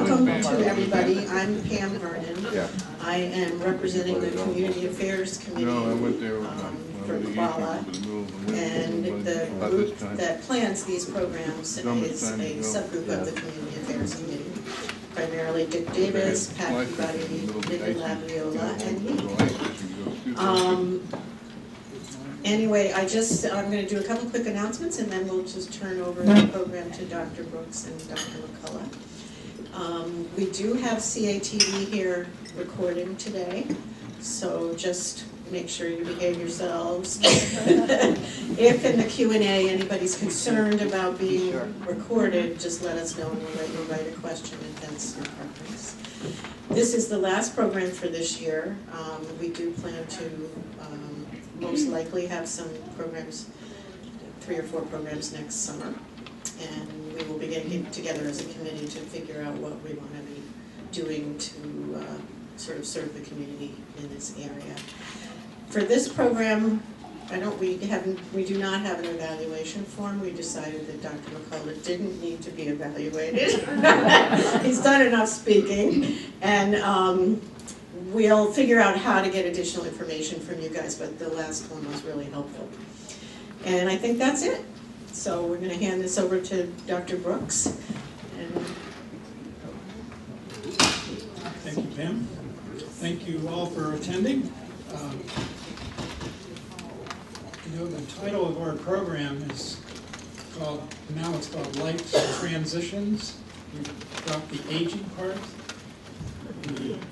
welcome to everybody. I'm Pam Vernon. I am representing the Community Affairs Committee for Kuala, and the group that plans these programs is a subgroup of the Community Affairs Committee. Primarily Dick Davis, Pat Peabody, Nick Laviola, and me. Anyway, I'm going to do a couple quick announcements, and then we'll just turn over the program to Dr. Brooks and Dr. McCullough. We do have CATV here recording today, so just make sure you behave yourselves. If in the Q&A anybody's concerned about being recorded, just let us know and we'll write a question if that's your preference. This is the last program for this year. We do plan to most likely have some programs, 3 or 4 programs next summer, and we will be getting together as a committee to figure out what we want to be doing to sort of serve the community in this area. For this program, we do not have an evaluation form. We decided that Dr. McCullough didn't need to be evaluated. He's done enough speaking, and we'll figure out how to get additional information from you guys, but the last one was really helpful. And I think that's it. So we're going to hand this over to Dr. Brooks. Thank you, Pam. Thank you all for attending. The title of our program is called Life Transitions. We dropped the aging part.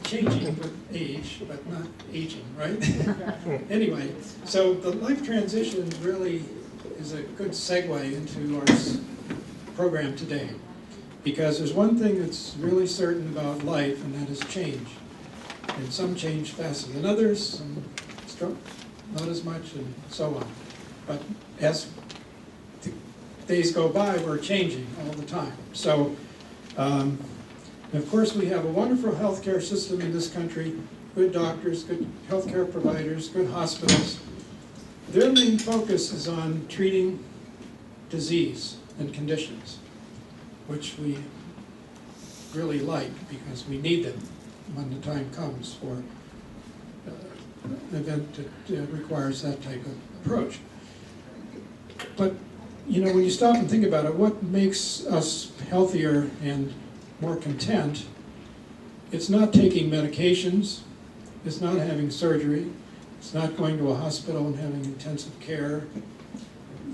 Changing with age, but not aging, right? Anyway, so the life transition really is a good segue into our program today, because there's one thing that's really certain about life, and that is change. And some change faster than others, some not as much, and so on. But as the days go by, we're changing all the time. So, of course, we have a wonderful healthcare system in this country, good doctors, good healthcare providers, good hospitals. Their main focus is on treating disease and conditions, which we really like because we need them when the time comes for an event that requires that type of approach. But, when you stop and think about it, what makes us healthier and more content? It's not taking medications, it's not having surgery, it's not going to a hospital and having intensive care.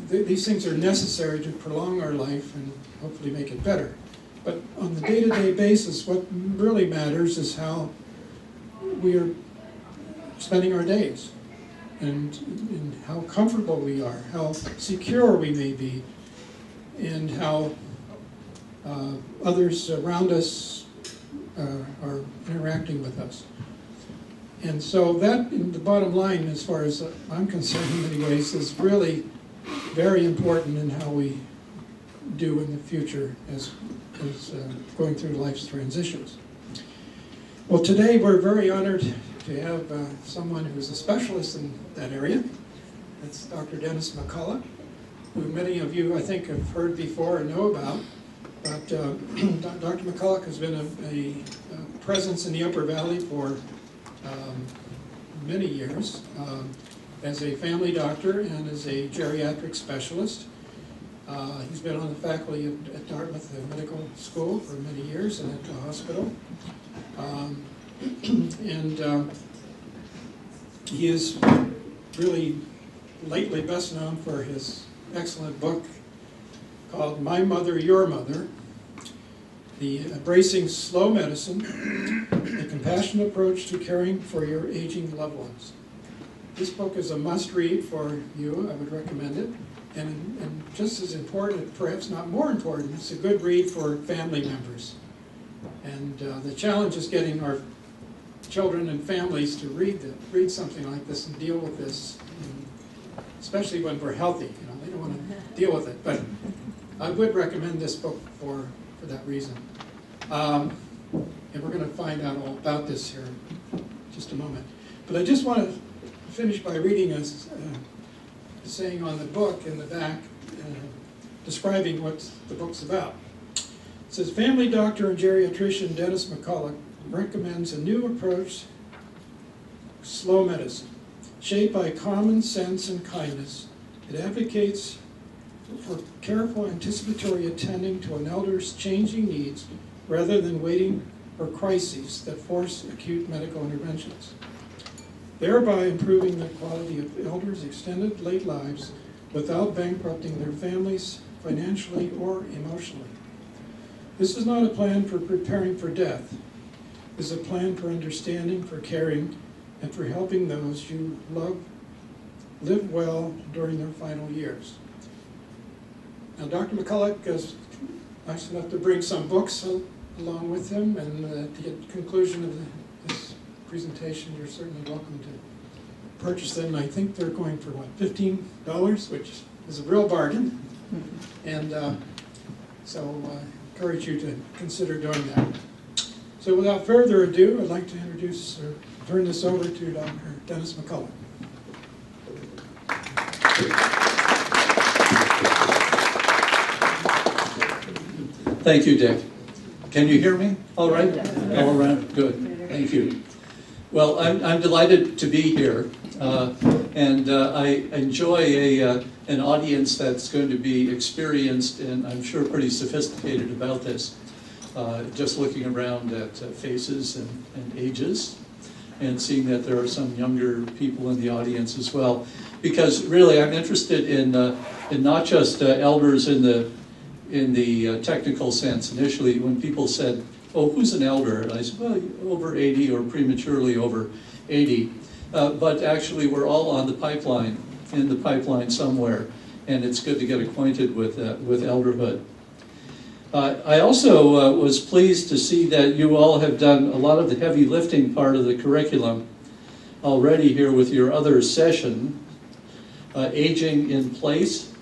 These things are necessary to prolong our life and hopefully make it better. But on the day-to-day basis, what really matters is how we are spending our days, and how comfortable we are, how secure we may be, and how others around us are interacting with us. And so that, in the bottom line, as far as I'm concerned in many ways, is really very important in how we do in the future as going through life's transitions. Well, today we're very honored to have someone who's a specialist in that area. That's Dr. Dennis McCullough, who many of you, I think, have heard before and know about. But Dr. McCullough has been a presence in the Upper Valley for many years as a family doctor and as a geriatric specialist. He's been on the faculty at Dartmouth Medical School for many years and at the hospital. He is really lately best known for his excellent book called My Mother, Your Mother, The Embracing Slow Medicine, A Compassionate Approach to Caring for Your Aging Loved Ones. This book is a must-read for you. I would recommend it. And just as important, perhaps not more important, it's a good read for family members. And the challenge is getting our children and families to read something like this and deal with this, especially when we're healthy. They don't want to deal with it. But I would recommend this book for that reason. And we're going to find out all about this here in just a moment. But I just want to finish by reading a saying on the book in the back, describing what the book's about. It says, family doctor and geriatrician Dennis McCulloch recommends a new approach, slow medicine, shaped by common sense and kindness. It advocates for careful anticipatory attending to an elder's changing needs rather than waiting for crises that force acute medical interventions, thereby improving the quality of elders' extended late lives without bankrupting their families financially or emotionally. This is not a plan for preparing for death. It is a plan for understanding, for caring, and for helping those you love live well during their final years. Now, Dr. McCulloch is nice enough to bring some books along with him, and at the conclusion of this presentation, you're certainly welcome to purchase them. I think they're going for, what, $15, which is a real bargain. And so I encourage you to consider doing that. So without further ado, I'd like to introduce or turn this over to Dr. Dennis McCulloch. Thank you, Dick. Can you hear me? All right? All around? Good. Thank you. Well, I'm delighted to be here, and I enjoy an audience that's going to be experienced and I'm sure pretty sophisticated about this. Just looking around at faces and ages, and seeing that there are some younger people in the audience as well, because really I'm interested in not just elders in the technical sense. Initially, when people said, "Oh, who's an elder?" and I said, "Well, over 80 or prematurely over 80," but actually we're all on the pipeline, in the pipeline somewhere, and it's good to get acquainted with elderhood. I also was pleased to see that you all have done a lot of the heavy lifting part of the curriculum already here with your other session, Aging in Place,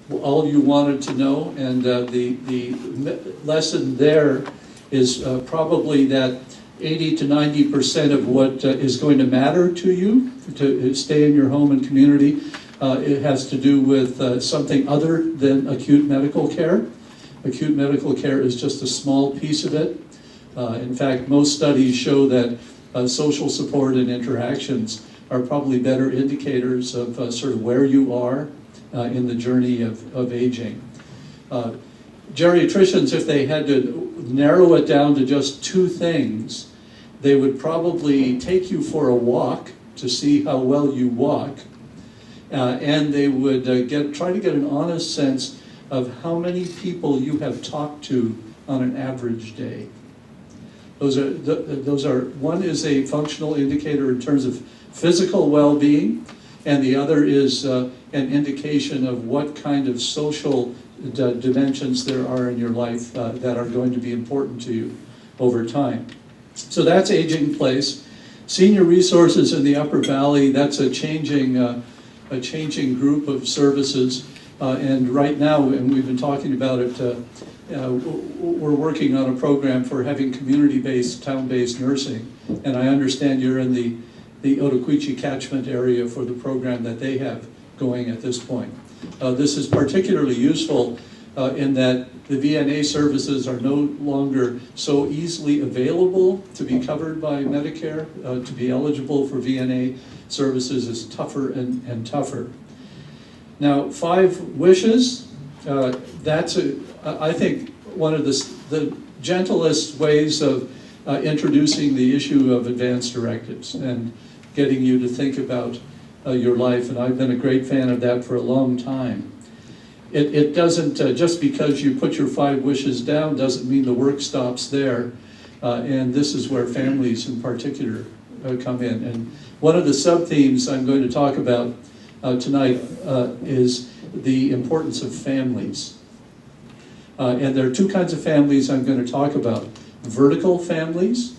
all you wanted to know, and the lesson there is probably that 80 to 90% of what is going to matter to you to stay in your home and community, it has to do with something other than acute medical care. Acute medical care is just a small piece of it. In fact, most studies show that social support and interactions are probably better indicators of sort of where you are in the journey of aging. Geriatricians, if they had to narrow it down to just two things, they would probably take you for a walk to see how well you walk, and they would try to get an honest sense of how many people you have talked to on an average day. Those are one is a functional indicator in terms of physical well-being, and the other is an indication of what kind of social dimensions there are in your life that are going to be important to you over time. So that's Aging Place. Senior Resources in the Upper Valley, that's a changing group of services. And right now, and we've been talking about it, we're working on a program for having community-based, town-based nursing. And I understand you're in the Otoquiche catchment area for the program that they have going at this point. This is particularly useful in that the VNA services are no longer so easily available to be covered by Medicare. To be eligible for VNA services is tougher and tougher. Now, 5 wishes, that's, I think, one of the gentlest ways of introducing the issue of advance directives and getting you to think about your life, and I've been a great fan of that for a long time. It doesn't, just because you put your 5 wishes down doesn't mean the work stops there, and this is where families in particular come in. And one of the sub-themes I'm going to talk about tonight is the importance of families. And there are 2 kinds of families I'm going to talk about. Vertical families,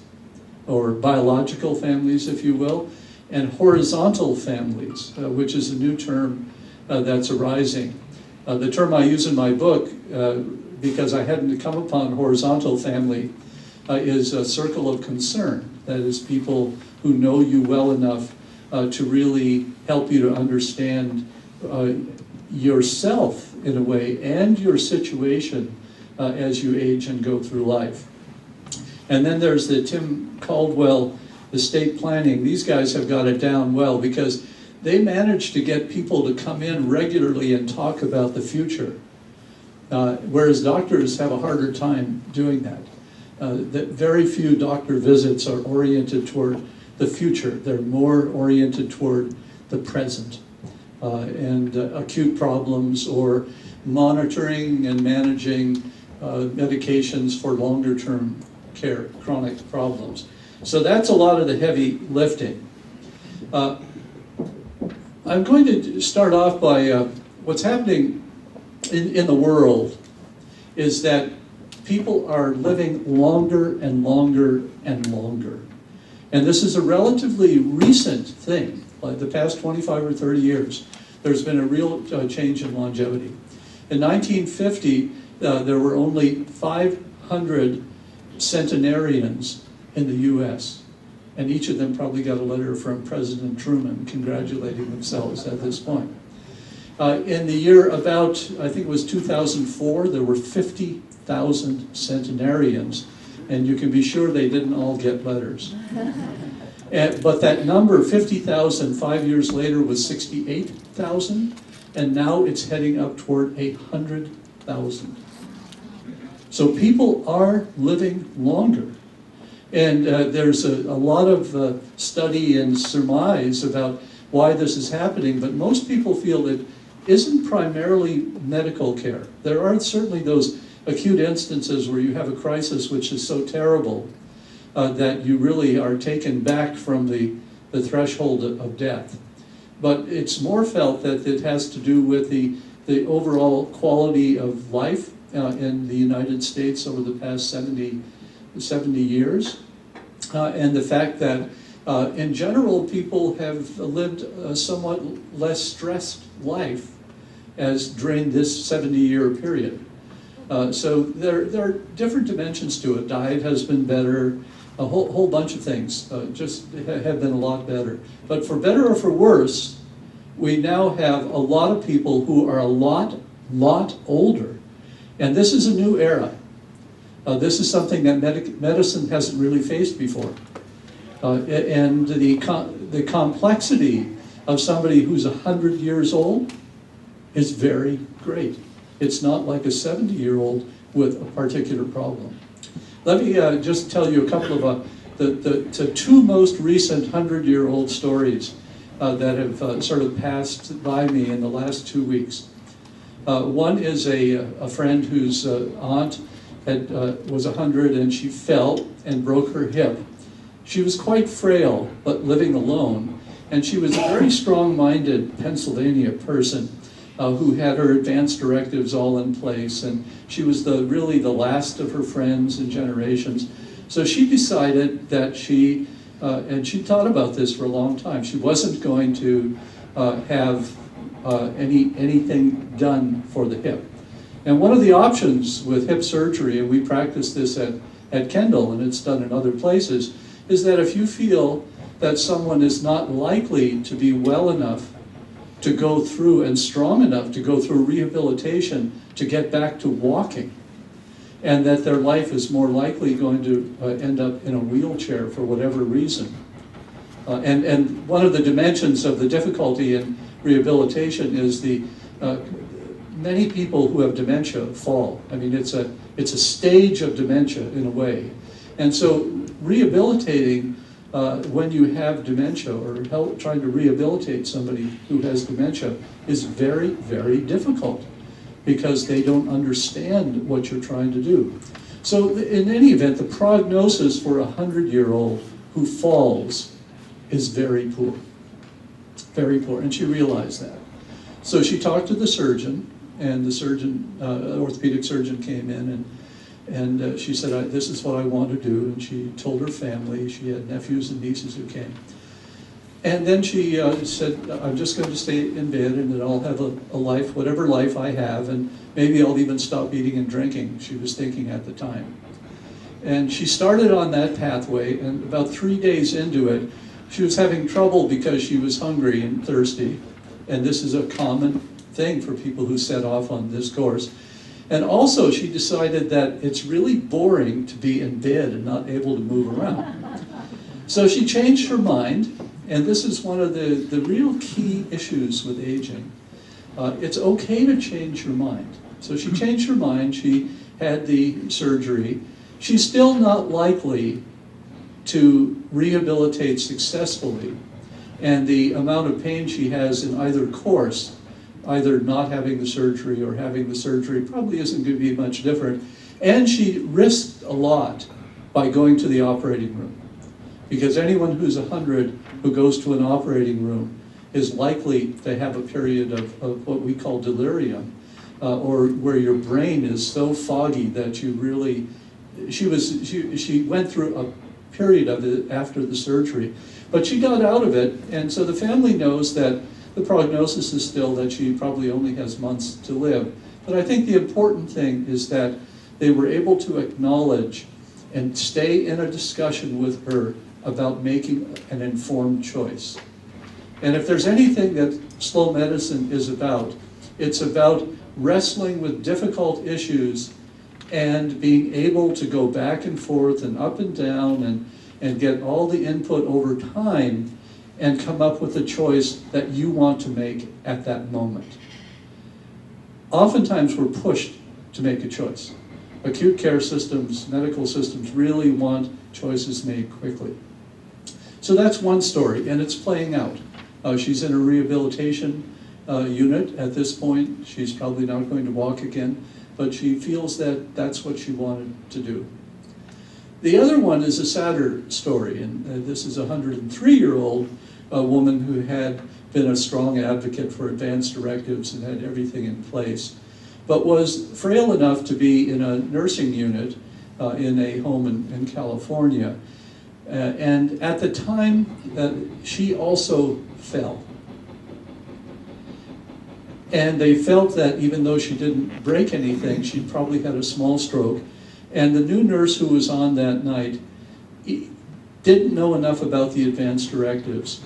or biological families, if you will, and horizontal families, which is a new term that's arising. The term I use in my book, because I hadn't come upon horizontal family, is a circle of concern. That is, people who know you well enough to really help you to understand yourself in a way and your situation as you age and go through life. And then there's the Tim Caldwell estate planning. These guys have got it down well because they managed to get people to come in regularly and talk about the future, whereas doctors have a harder time doing that. Very few doctor visits are oriented toward the future. They're more oriented toward the present and acute problems or monitoring and managing medications for longer term care, chronic problems. So that's a lot of the heavy lifting. I'm going to start off by what's happening in the world is that people are living longer and longer and longer. And this is a relatively recent thing, like the past 25 or 30 years. There's been a real change in longevity. In 1950, there were only 500 centenarians in the US, and each of them probably got a letter from President Truman congratulating themselves at this point. In the year about, I think it was 2004, there were 50,000 centenarians, and you can be sure they didn't all get letters. But that number, 50,000, 5 years later was 68,000, and now it's heading up toward 100,000. So people are living longer. And there's a lot of study and surmise about why this is happening, but most people feel it isn't primarily medical care. There are certainly those acute instances where you have a crisis which is so terrible that you really are taken back from the threshold of death. But it's more felt that it has to do with the overall quality of life in the United States over the past 70 years, and the fact that in general people have lived a somewhat less stressed life as during this 70-year period. So there are different dimensions to it. Diet has been better, a whole bunch of things just have been a lot better. But for better or for worse, we now have a lot of people who are a lot older. And this is a new era. This is something that medicine hasn't really faced before. And the complexity of somebody who's 100 years old is very great. It's not like a 70-year-old with a particular problem. Let me just tell you a couple of the two most recent 100-year-old stories that have sort of passed by me in the last 2 weeks. One is a friend whose aunt was 100 and she fell and broke her hip. She was quite frail, but living alone, and she was a very strong-minded Pennsylvania person who had her advance directives all in place, and she was really the last of her friends and generations. So she decided that and she thought about this for a long time, she wasn't going to have anything done for the hip. And one of the options with hip surgery, and we practice this at Kendall, and it's done in other places, is that if you feel that someone is not likely to be well enough to go through and strong enough to go through rehabilitation to get back to walking, and that their life is more likely going to end up in a wheelchair for whatever reason. And one of the dimensions of the difficulty in rehabilitation is many people who have dementia fall. I mean, it's a stage of dementia in a way. And so rehabilitating when you have dementia, or trying to rehabilitate somebody who has dementia, is very, very difficult because they don't understand what you're trying to do. So in any event, the prognosis for a 100-year-old who falls is very poor. Very poor, and she realized that. So she talked to the surgeon, and the surgeon, orthopedic surgeon, came in, and she said, this is what I want to do, and she told her family. She had nephews and nieces who came. And then she said, I'm just going to stay in bed, and then I'll have a life, whatever life I have, and maybe I'll even stop eating and drinking, she was thinking at the time. And she started on that pathway, and about 3 days into it, she was having trouble because she was hungry and thirsty, and this is a common thing for people who set off on this course. And also she decided that it's really boring to be in bed and not able to move around. So she changed her mind, and this is one of the real key issues with aging. It's okay to change your mind. So she changed her mind, she had the surgery. She's still not likely to rehabilitate successfully, and the amount of pain she has in either course, either not having the surgery or having the surgery, probably isn't going to be much different. And she risked a lot by going to the operating room, because anyone who's 100 who goes to an operating room is likely to have a period of what we call delirium, or where your brain is so foggy that you really, she went through a period of it after the surgery, but she got out of it, and so the family knows that the prognosis is still that she probably only has months to live. But I think the important thing is that they were able to acknowledge and stay in a discussion with her about making an informed choice. And if there's anything that slow medicine is about, it's about wrestling with difficult issues and being able to go back and forth and up and down and get all the input over time and come up with a choice that you want to make at that moment. Oftentimes we're pushed to make a choice. Acute care systems, medical systems really want choices made quickly. So that's one story, and it's playing out. She's in a rehabilitation unit at this point. She's probably not going to walk again, but she feels that that's what she wanted to do. The other one is a sadder story, and this is a 103-year-old woman who had been a strong advocate for advance directives and had everything in place, but was frail enough to be in a nursing unit in a home in California. And at the time, she also fell. And they felt that even though she didn't break anything, she probably had a small stroke. And the new nurse who was on that night didn't know enough about the advance directives.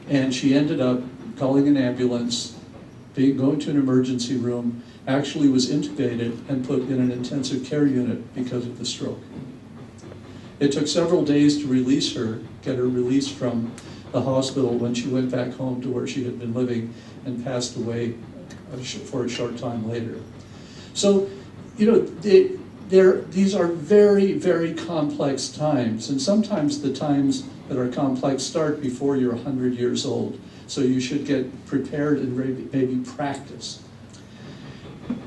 And she ended up calling an ambulance, going to an emergency room, actually was intubated and put in an intensive care unit because of the stroke. It took several days to release her, get her released from the hospital when she went back home to where she had been living and passed away for a short time later. So, you know, these are very, very complex times, and sometimes the times that are complex start before you're 100 years old. So you should get prepared and maybe practice.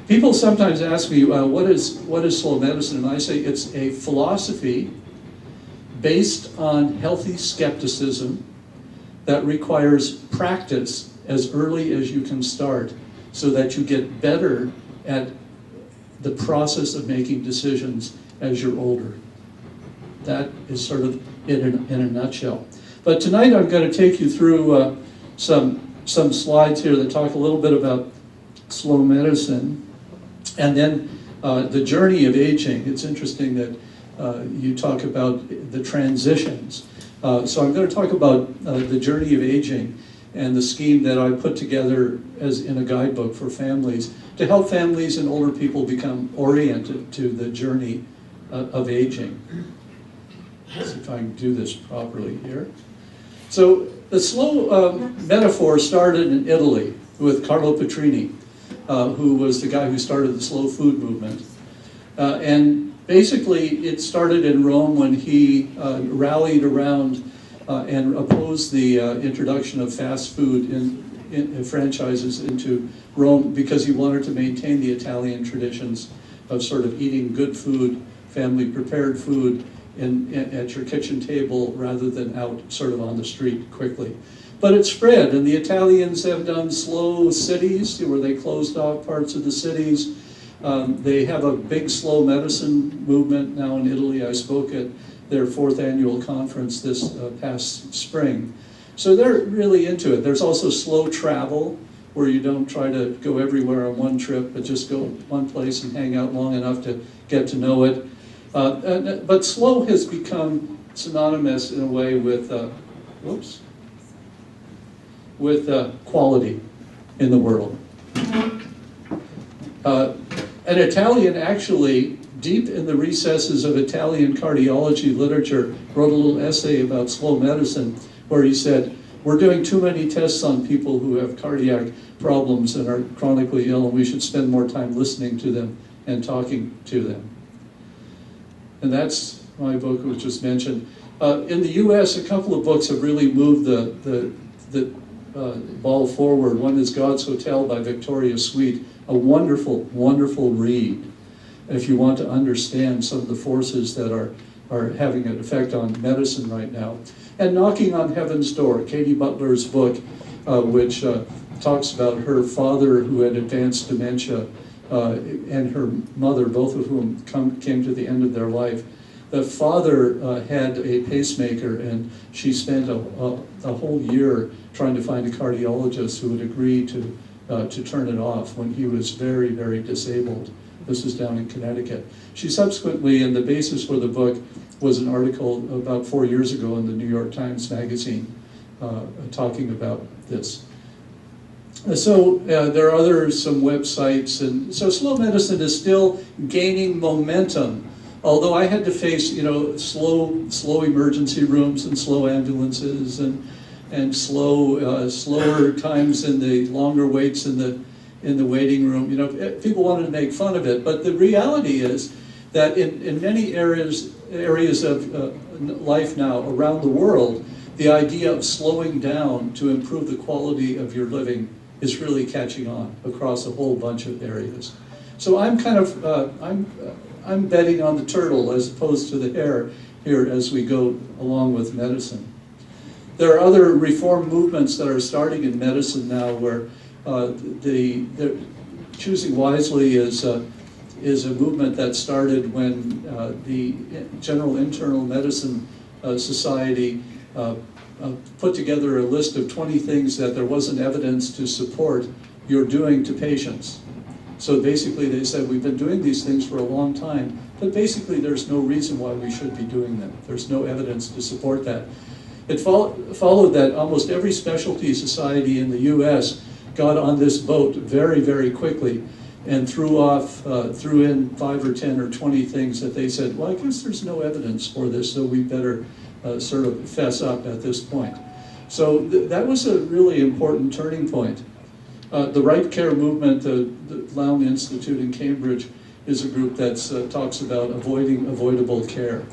People sometimes ask me, what is slow medicine? And I say it's a philosophy based on healthy skepticism that requires practice as early as you can start so that you get better at the process of making decisions as you're older. That is sort of in a nutshell. But tonight I'm going to take you through some slides here that talk a little bit about slow medicine and then the journey of aging. It's interesting that you talk about the transitions. So I'm going to talk about the journey of aging and the scheme that I put together as in a guidebook for families to help families and older people become oriented to the journey of aging. Let's see if I can do this properly here. So the slow metaphor started in Italy with Carlo Petrini, who was the guy who started the slow food movement. And basically it started in Rome when he rallied around and opposed the introduction of fast food in franchises into Rome because he wanted to maintain the Italian traditions of sort of eating good food, family prepared food at your kitchen table rather than out sort of on the street quickly. But it spread, and the Italians have done slow cities where they closed off parts of the cities. They have a big slow medicine movement now in Italy. I spoke at their 4th annual conference this past spring. So they're really into it. There's also slow travel, where you don't try to go everywhere on one trip, but just go one place and hang out long enough to get to know it. But slow has become synonymous in a way with, quality in the world. An Italian actually, deep in the recesses of Italian cardiology literature, wrote a little essay about slow medicine where he said, we're doing too many tests on people who have cardiac problems and are chronically ill, and we should spend more time listening to them and talking to them. And that's my book, which was mentioned. In the US, a couple of books have really moved the ball forward. One is God's Hotel by Victoria Sweet, a wonderful, wonderful read if you want to understand some of the forces that are having an effect on medicine right now. And Knocking on Heaven's Door, Katie Butler's book, which talks about her father who had advanced dementia and her mother, both of whom came to the end of their life. The father had a pacemaker, and she spent a whole year trying to find a cardiologist who would agree to turn it off when he was very, very disabled. This was down in Connecticut. She subsequently, and the basis for the book was an article about 4 years ago in the New York Times Magazine talking about this. So there are some websites, and so slow medicine is still gaining momentum. Although I had to face, slow emergency rooms and slow ambulances and slower times in the longer waits in the waiting room. People wanted to make fun of it, but the reality is that in many areas of life now around the world, the idea of slowing down to improve the quality of your living is really catching on across a whole bunch of areas. So I'm kind of I'm betting on the turtle as opposed to the hare here as we go along with medicine. There are other reform movements that are starting in medicine now where the Choosing Wisely is a movement that started when the General Internal Medicine Society put together a list of 20 things that there wasn't evidence to support you're doing to patients. So basically they said, we've been doing these things for a long time, but basically there's no reason why we should be doing them. There's no evidence to support that. It followed that almost every specialty society in the US got on this boat very, very quickly and threw in 5 or 10 or 20 things that they said, well, I guess there's no evidence for this, so we better sort of fess up at this point. So that was a really important turning point. The Right Care movement, the Lown Institute in Cambridge, is a group that talks about avoiding avoidable care,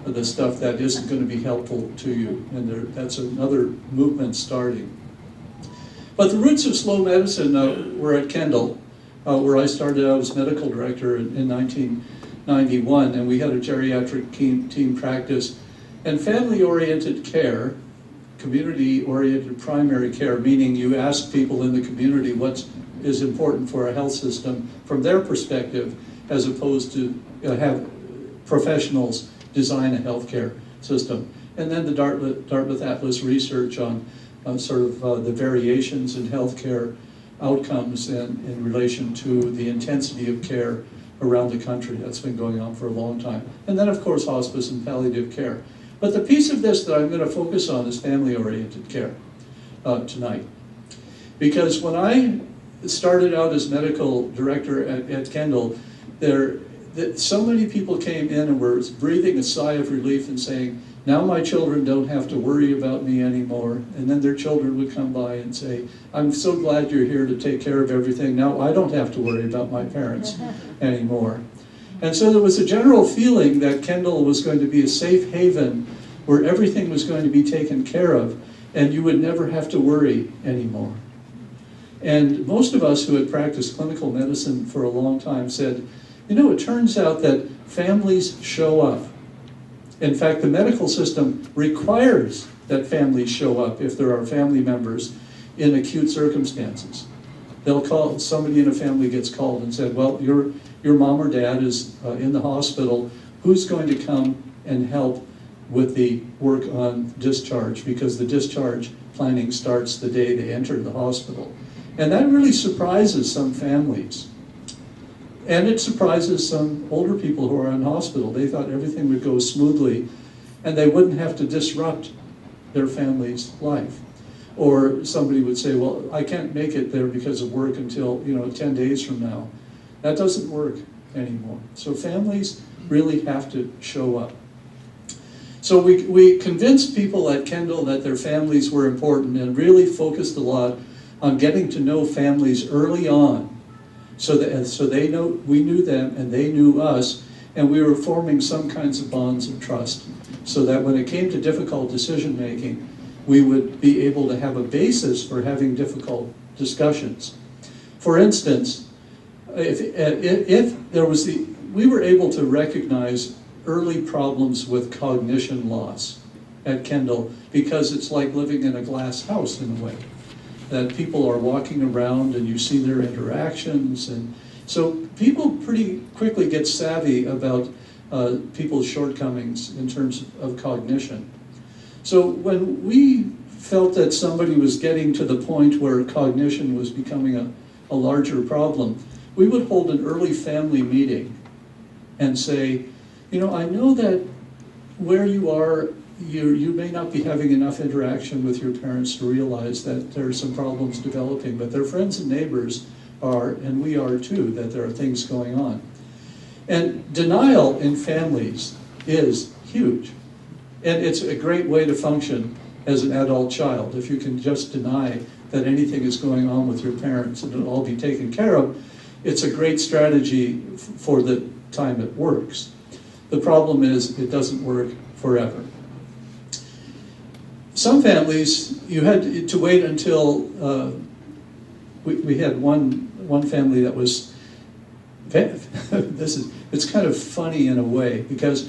the stuff that isn't going to be helpful to you, and that's another movement starting. But the roots of slow medicine were at Kendall, where I started out as medical director in 1991, and we had a geriatric team practice. And family-oriented care, community-oriented primary care, meaning you ask people in the community what is important for a health system from their perspective, as opposed to have professionals design a healthcare system. And then the Dartmouth Atlas research on the variations in healthcare outcomes and in relation to the intensity of care around the country. That's been going on for a long time. And then, of course, hospice and palliative care. But the piece of this that I'm going to focus on is family-oriented care tonight. Because when I started out as medical director at Kendall, so many people came in and were breathing a sigh of relief and saying, now my children don't have to worry about me anymore. And then their children would come by and say, I'm so glad you're here to take care of everything. Now I don't have to worry about my parents anymore. And so there was a general feeling that Kendall was going to be a safe haven where everything was going to be taken care of and you would never have to worry anymore. And most of us who had practiced clinical medicine for a long time said, it turns out that families show up. In fact, the medical system requires that families show up if there are family members in acute circumstances. They'll call, somebody in a family gets called and said, well, your mom or dad is in the hospital. Who's going to come and help with the work on discharge? Because the discharge planning starts the day they enter the hospital. And that really surprises some families. And it surprises some older people who are in hospital. They thought everything would go smoothly and they wouldn't have to disrupt their family's life. Or somebody would say, well, I can't make it there because of work until 10 days from now. That doesn't work anymore. So families really have to show up. So we convinced people at Kendall that their families were important and really focused a lot on getting to know families early on, so they know we knew them and they knew us, and we were forming some kinds of bonds of trust, so that when it came to difficult decision making, we would be able to have a basis for having difficult discussions. For instance, if there was we were able to recognize early problems with cognition loss at Kendall, because it's like living in a glass house in a way, that people are walking around and you see their interactions, and so people pretty quickly get savvy about people's shortcomings in terms of cognition. So when we felt that somebody was getting to the point where cognition was becoming a larger problem, we would hold an early family meeting and say, you know, I know that where you are, you may not be having enough interaction with your parents to realize that there are some problems developing, but their friends and neighbors are, and we are too, that there are things going on. And denial in families is huge. And it's a great way to function as an adult child. If you can just deny that anything is going on with your parents and it'll all be taken care of, it's a great strategy for the time it works. The problem is it doesn't work forever. Some families, you had to wait until, we had one family that was, it's kind of funny in a way, because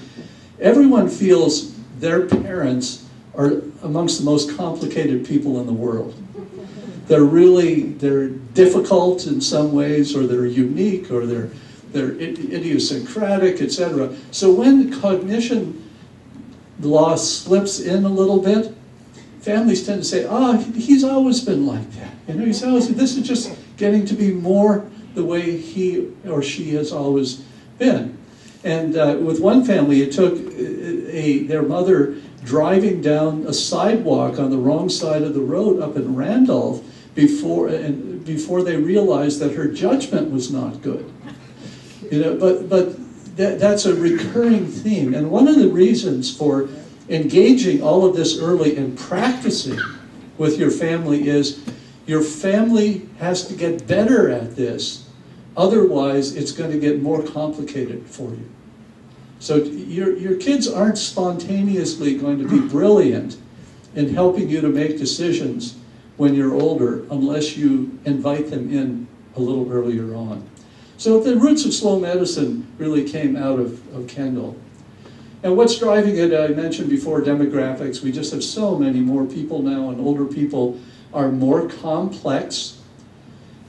everyone feels their parents are amongst the most complicated people in the world. They're difficult in some ways, or they're unique, or they're idiosyncratic, etc. So when cognition loss slips in a little bit, families tend to say, "Oh, he's always been like that. You know, this is just getting to be more the way he or she has always been." And with one family, it took their mother driving down a sidewalk on the wrong side of the road up in Randolph before they realized that her judgment was not good. You know, but that's a recurring theme, and one of the reasons for engaging all of this early and practicing with your family is your family has to get better at this. Otherwise, it's going to get more complicated for you. So your kids aren't spontaneously going to be brilliant in helping you to make decisions when you're older unless you invite them in a little earlier on. So the roots of slow medicine really came out of Kendall. And what's driving it, I mentioned before, demographics. We just have so many more people now, and older people are more complex.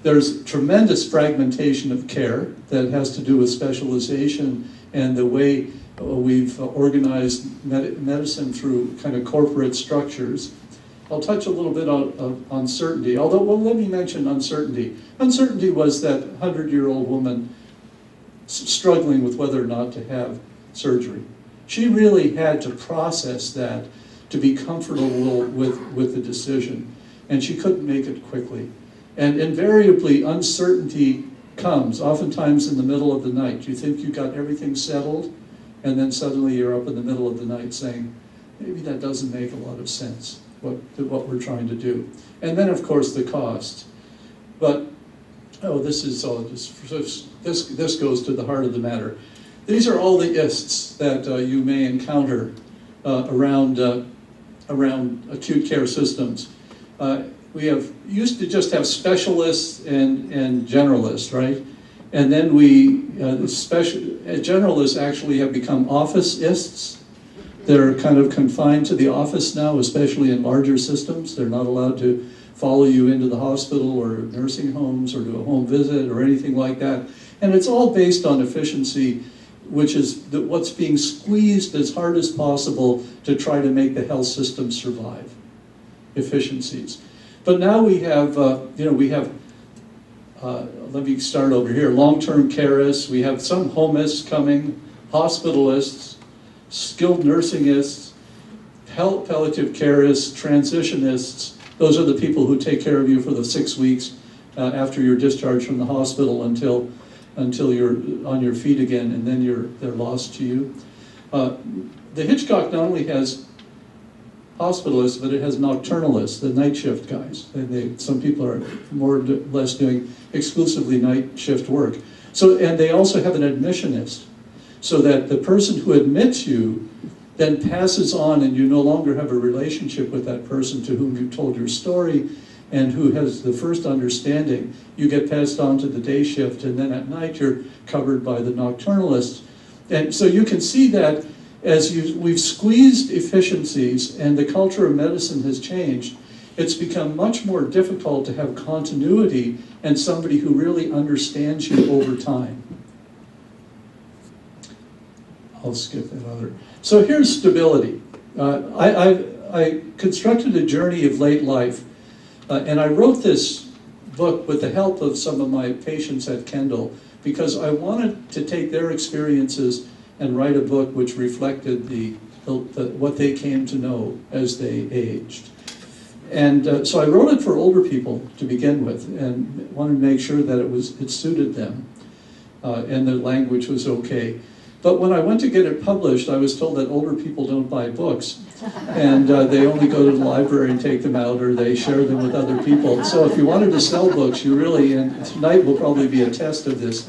There's tremendous fragmentation of care that has to do with specialization and the way we've organized medicine through kind of corporate structures. I'll touch a little bit on uncertainty, although, well, let me mention uncertainty. Uncertainty was that 100-year-old woman struggling with whether or not to have surgery. She really had to process that to be comfortable with the decision, and she couldn't make it quickly. And invariably, uncertainty comes, oftentimes in the middle of the night. You think you got everything settled, and then suddenly you're up in the middle of the night saying, maybe that doesn't make a lot of sense, what we're trying to do. And then, of course, the cost. But, this is all just, this goes to the heart of the matter. These are all the ists that you may encounter around acute care systems. We used to just have specialists and generalists, right? And then generalists actually have become office-ists. They're kind of confined to the office now, especially in larger systems. They're not allowed to follow you into the hospital or nursing homes or do a home visit or anything like that. And it's all based on efficiency, which is what's being squeezed as hard as possible to try to make the health system survive. Efficiencies. But now we have, let me start over here, long-term careists, we have some homists coming, hospitalists, skilled nursing-ists, palliative careists, transitionists. Those are the people who take care of you for the 6 weeks after you're discharged from the hospital until until you're on your feet again, and then they're lost to you. The Hitchcock not only has hospitalists, but it has nocturnalists, the night shift guys. Some people are more or less doing exclusively night shift work. And they also have an admissionist, so that the person who admits you then passes on, and you no longer have a relationship with that person to whom you told your story and who has the first understanding. You get passed on to the day shift, and then at night you're covered by the nocturnalist. And so you can see that as we've squeezed efficiencies and the culture of medicine has changed, it's become much more difficult to have continuity and somebody who really understands you over time. I'll skip that other. So here's stability. I constructed a journey of late life, and I wrote this book with the help of some of my patients at Kendall, because I wanted to take their experiences and write a book which reflected what they came to know as they aged. And so I wrote it for older people to begin with, and wanted to make sure that it suited them, and the language was okay. But when I went to get it published, I was told that older people don't buy books, and they only go to the library and take them out, or they share them with other people. So if you wanted to sell books, you really, and tonight will probably be a test of this,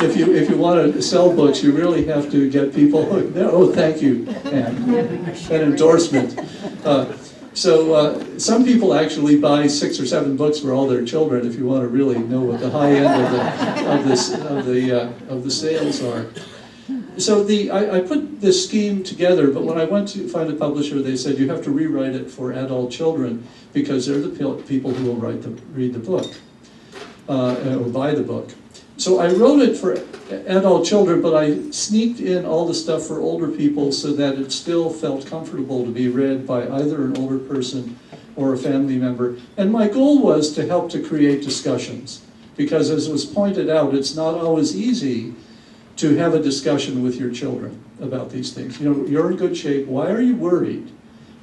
if you want to sell books, you really have to get people, oh, thank you, Anne, that endorsement. So some people actually buy 6 or 7 books for all their children, if you want to really know what the high end of the sales are. So I put this scheme together, but when I went to find a publisher, they said you have to rewrite it for adult children, because they're the people who will read the book or buy the book. So I wrote it for adult children, but I sneaked in all the stuff for older people so that it still felt comfortable to be read by either an older person or a family member. And my goal was to help to create discussions, because as was pointed out, it's not always easy to have a discussion with your children about these things. You know, you're in good shape. Why are you worried?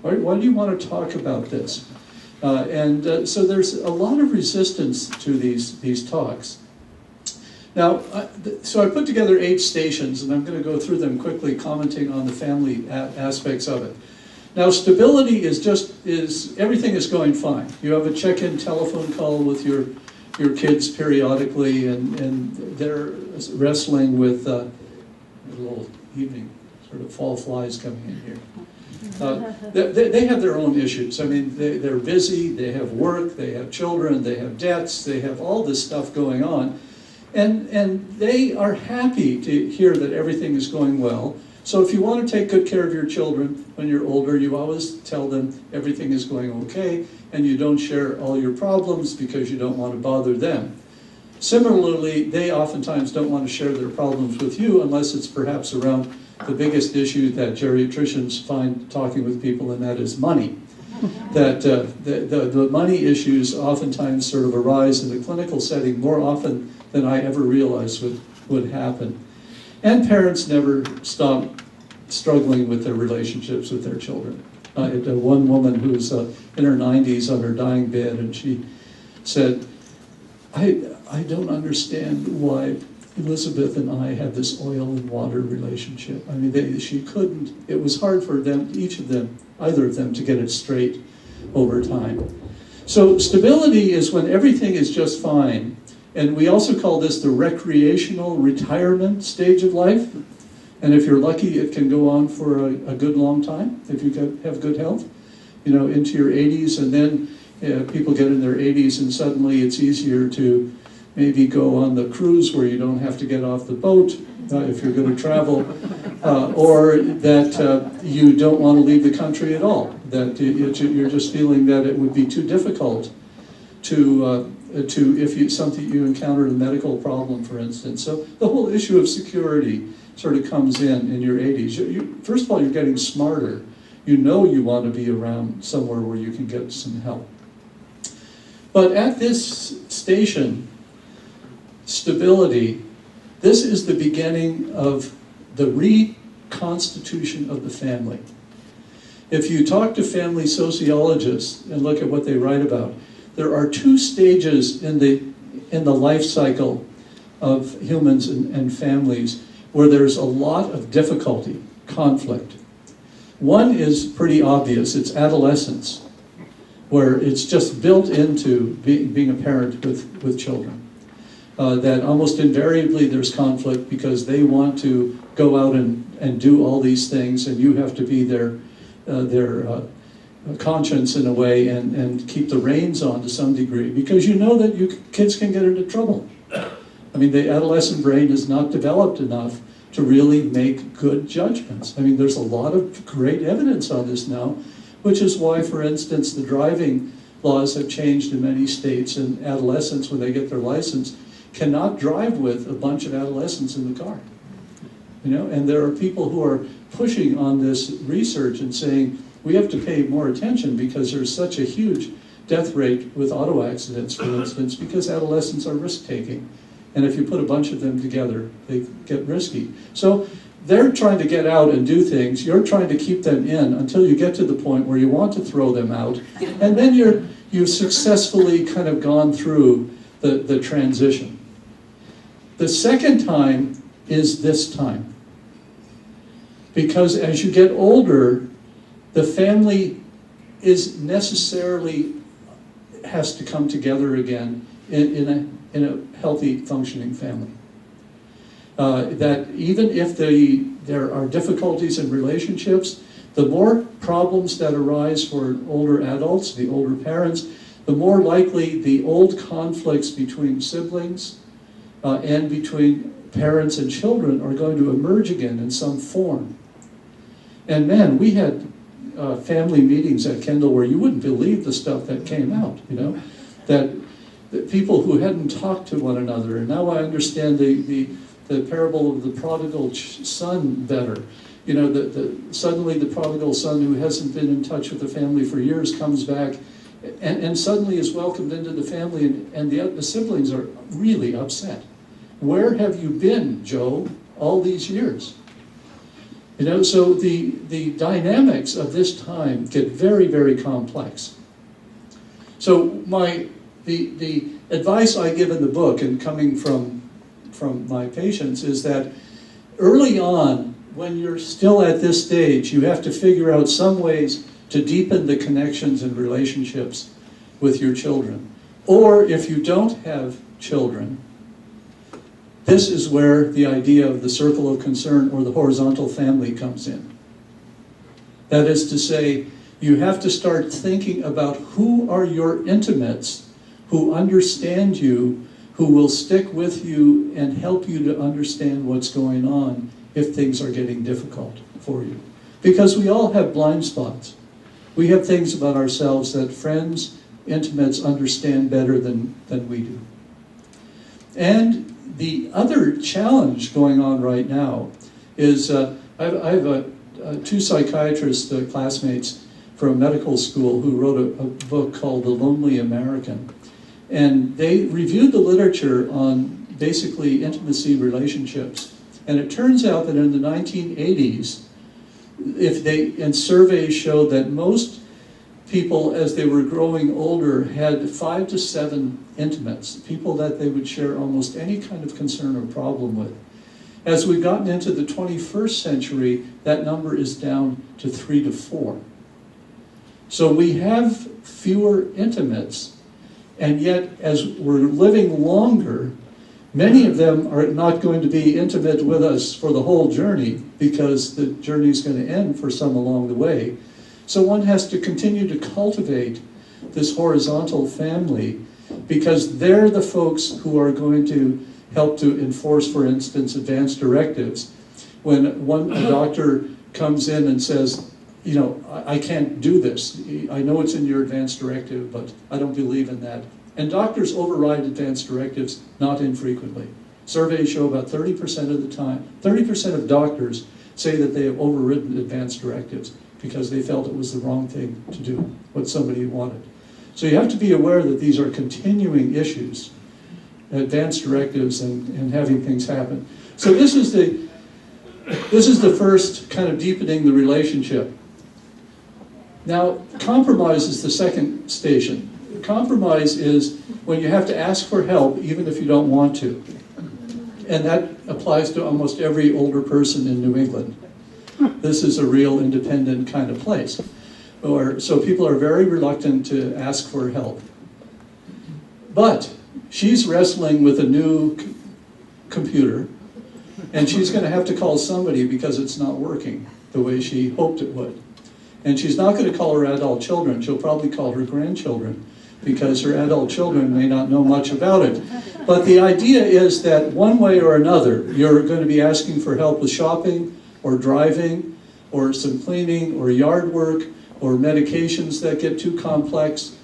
Why do you want to talk about this? So there's a lot of resistance to these talks. Now, so I put together 8 stations, and I'm going to go through them quickly, commenting on the family aspects of it. Now, stability is everything is going fine. You have a check-in telephone call with your kids periodically, and they're wrestling with a little evening sort of fall flies coming in here. They have their own issues. I mean, they're busy, they have work, they have children, they have debts, they have all this stuff going on. And they are happy to hear that everything is going well. So if you want to take good care of your children when you're older, you always tell them everything is going okay, and you don't share all your problems because you don't want to bother them. Similarly, they oftentimes don't want to share their problems with you unless it's perhaps around the biggest issue that geriatricians find talking with people, and that is money. That the money issues oftentimes sort of arise in the clinical setting more often than I ever realized would happen. And parents never stop struggling with their relationships with their children. One woman who's in her 90s on her dying bed, and she said, I don't understand why Elizabeth and I had this oil and water relationship. I mean, she couldn't, it was hard for them, either of them, to get it straight over time. So stability is when everything is just fine. And we also call this the recreational retirement stage of life. And if you're lucky, it can go on for a good long time, if you have good health, you know, into your 80s. And then people get in their 80s, and suddenly it's easier to maybe go on the cruise where you don't have to get off the boat if you're going to travel, or that you don't want to leave the country at all, that you're just feeling that it would be too difficult to something you encountered a medical problem, for instance. So the whole issue of security sort of comes in your 80s. First of all, you're getting smarter. You know you want to be around somewhere where you can get some help. But at this station, stability, this is the beginning of the reconstitution of the family. If you talk to family sociologists and look at what they write about, there are 2 stages in the life cycle of humans and families where there's a lot of difficulty, conflict. One is pretty obvious, it's adolescence, where it's just built into being a parent with children. That almost invariably there's conflict because they want to go out and do all these things, and you have to be their conscience in a way and keep the reins on to some degree, because you know that kids can get into trouble. I mean, the adolescent brain is not developed enough to really make good judgments. I mean, there's a lot of great evidence on this now, which is why, for instance, the driving laws have changed in many states, and adolescents, when they get their license, cannot drive with a bunch of adolescents in the car. You know, and there are people who are pushing on this research and saying, we have to pay more attention because there's such a huge death rate with auto accidents, for instance, because adolescents are risk-taking. And if you put a bunch of them together, they get risky. So they're trying to get out and do things. You're trying to keep them in until you get to the point where you want to throw them out. And then you've successfully kind of gone through the transition. The second time is this time. Because as you get older, the family is necessarily has to come together again in a healthy, functioning family. That even if there are difficulties in relationships, the more problems that arise for older adults, the older parents, the more likely the old conflicts between siblings and between parents and children are going to emerge again in some form. And man, we had family meetings at Kendall where you wouldn't believe the stuff that came out, you know, that people who hadn't talked to one another, and now I understand the parable of the prodigal son better. You know, suddenly the prodigal son who hasn't been in touch with the family for years comes back and suddenly is welcomed into the family, and the siblings are really upset. Where have you been, Joe, all these years? You know, so the dynamics of this time get very, very complex. So the advice I give in the book, and coming from my patients, is that early on, when you're still at this stage, you have to figure out some ways to deepen the connections and relationships with your children. Or if you don't have children, this is where the idea of the circle of concern or the horizontal family comes in. That is to say, you have to start thinking about who are your intimates, who understand you, who will stick with you and help you to understand what's going on if things are getting difficult for you. Because we all have blind spots. We have things about ourselves that friends, intimates understand better than we do. And the other challenge going on right now is, I have two psychiatrists, classmates from medical school, who wrote a book called The Lonely American. And they reviewed the literature on basically intimacy relationships. And it turns out that in the 1980s, and surveys showed that most people, as they were growing older, had 5 to 7 intimates, people that they would share almost any kind of concern or problem with. As we've gotten into the 21st century, that number is down to 3 to 4. So we have fewer intimates, and yet as we're living longer, many of them are not going to be intimate with us for the whole journey, because the journey is going to end for some along the way. So one has to continue to cultivate this horizontal family, because they're the folks who are going to help to enforce, for instance, advanced directives. When a doctor comes in and says, you know, I can't do this. I know it's in your advanced directive, but I don't believe in that. And doctors override advanced directives not infrequently. Surveys show about 30% of the time, 30% of doctors say that they have overridden advanced directives because they felt it was the wrong thing to do, what somebody wanted. So you have to be aware that these are continuing issues, advanced directives and having things happen. So this is the first kind of deepening the relationship. Now, compromise is the second station. Compromise is when you have to ask for help even if you don't want to. And that applies to almost every older person in New England. This is a real independent kind of place. So people are very reluctant to ask for help. But she's wrestling with a new computer, and she's going to have to call somebody because it's not working the way she hoped it would. And she's not going to call her adult children. She'll probably call her grandchildren, because her adult children may not know much about it. But the idea is that one way or another, you're going to be asking for help with shopping, or driving, or some cleaning, or yard work, or medications that get too complex.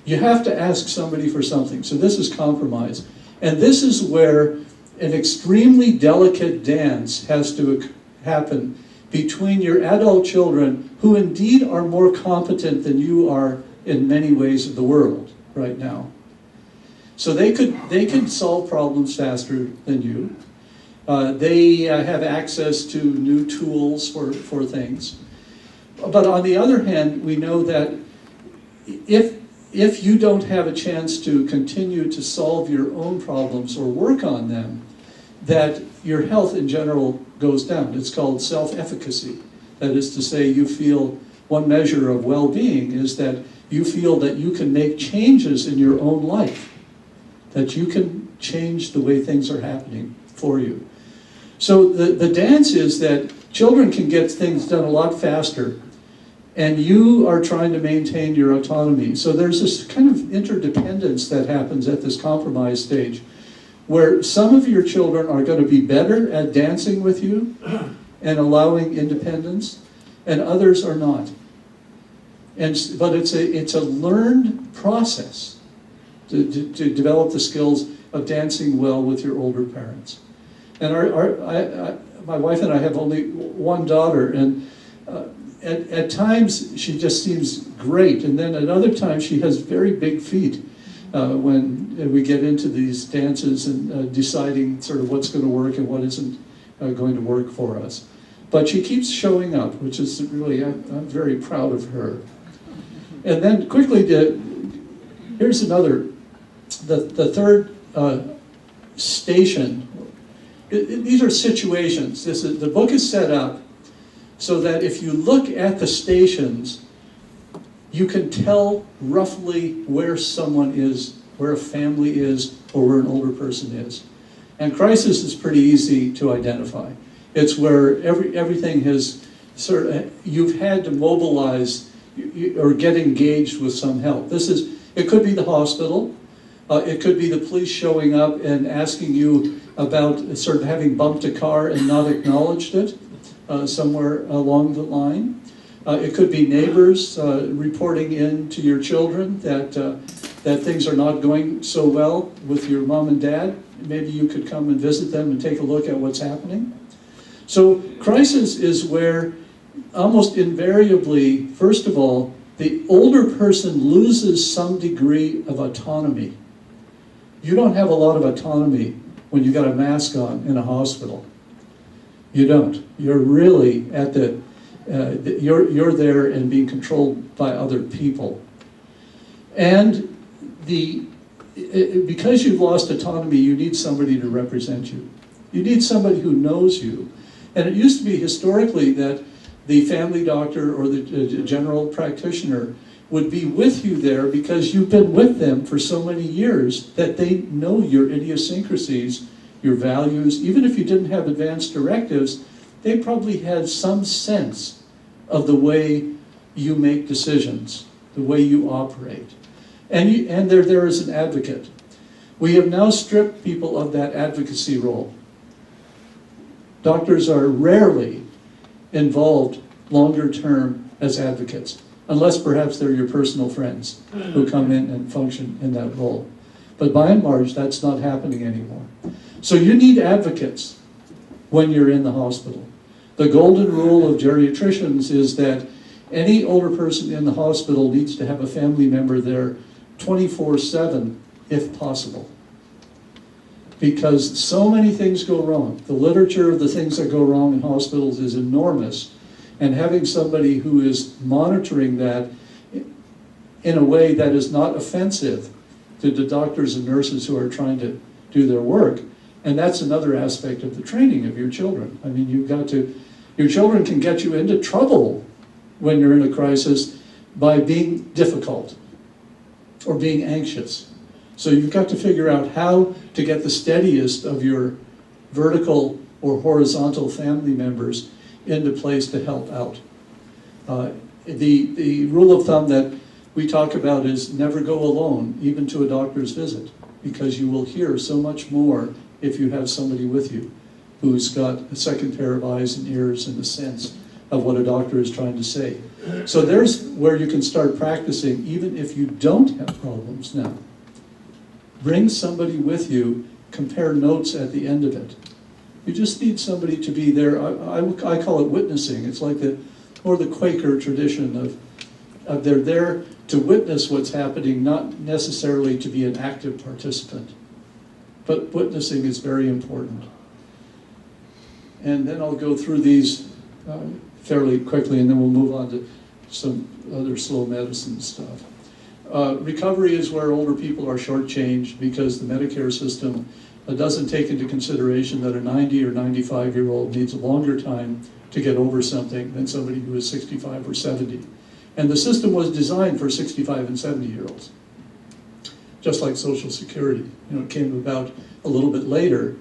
You have to ask somebody for something. So this is compromise. And this is where an extremely delicate dance has to happen between your adult children, who indeed are more competent than you are in many ways of the world right now. So they could solve problems faster than you. They have access to new tools for things. But on the other hand, we know that if you don't have a chance to continue to solve your own problems or work on them, that your health in general goes down. It's called self-efficacy. That is to say, you feel, one measure of well-being is that you feel that you can make changes in your own life, that you can change the way things are happening for you. So the dance is that children can get things done a lot faster, and you are trying to maintain your autonomy. So there's this kind of interdependence that happens at this compromise stage, where some of your children are going to be better at dancing with you and allowing independence, and others are not. But it's a learned process to develop the skills of dancing well with your older parents. And my wife and I have only one daughter, and at times she just seems great, and then at other times she has very big feet when we get into these dances and deciding sort of what's going to work and what isn't going to work for us. But she keeps showing up, which is really, I'm very proud of her. And then quickly, here's another, the third station. These are situations. The book is set up so that if you look at the stations, you can tell roughly where someone is, where a family is, or where an older person is. And crisis is pretty easy to identify. It's where everything has you've had to mobilize or get engaged with some help. It could be the hospital, it could be the police showing up and asking you about sort of having bumped a car and not acknowledged it somewhere along the line. It could be neighbors reporting in to your children that things are not going so well with your mom and dad. Maybe you could come and visit them and take a look at what's happening. So crisis is where almost invariably, first of all, the older person loses some degree of autonomy. You don't have a lot of autonomy when you've got a mask on in a hospital. You don't. You're really at you're there and being controlled by other people. And because you've lost autonomy, you need somebody to represent you. You need somebody who knows you. And it used to be historically that the family doctor or the general practitioner would be with you there because you've been with them for so many years that they know your idiosyncrasies, your values. Even if you didn't have advanced directives, they probably had some sense of the way you make decisions, the way you operate. And they're there as an advocate. We have now stripped people of that advocacy role. Doctors are rarely involved longer term as advocates, unless perhaps they're your personal friends who come in and function in that role. But by and large, that's not happening anymore. So you need advocates when you're in the hospital. The golden rule of geriatricians is that any older person in the hospital needs to have a family member there 24/7 if possible. Because so many things go wrong. The literature of the things that go wrong in hospitals is enormous. And having somebody who is monitoring that in a way that is not offensive to the doctors and nurses who are trying to do their work And that's another aspect of the training of your children. I mean, your children can get you into trouble when you're in a crisis by being difficult or being anxious. So you've got to figure out how to get the steadiest of your vertical or horizontal family members into place to help out. The rule of thumb that we talk about is never go alone, even to a doctor's visit, because you will hear so much more if you have somebody with you who's got a second pair of eyes and ears and a sense of what a doctor is trying to say. So there's where you can start practicing, even if you don't have problems now. Bring somebody with you, compare notes at the end of it. You just need somebody to be there. I call it witnessing. It's like the Quaker tradition of they're there to witness what's happening, not necessarily to be an active participant. But witnessing is very important. And then I'll go through these fairly quickly, and then we'll move on to some other slow medicine stuff. Recovery is where older people are shortchanged because the Medicare system doesn't take into consideration that a 90 or 95-year-old needs a longer time to get over something than somebody who is 65 or 70. And the system was designed for 65 and 70-year-olds, just like Social Security. You know, it came about a little bit later,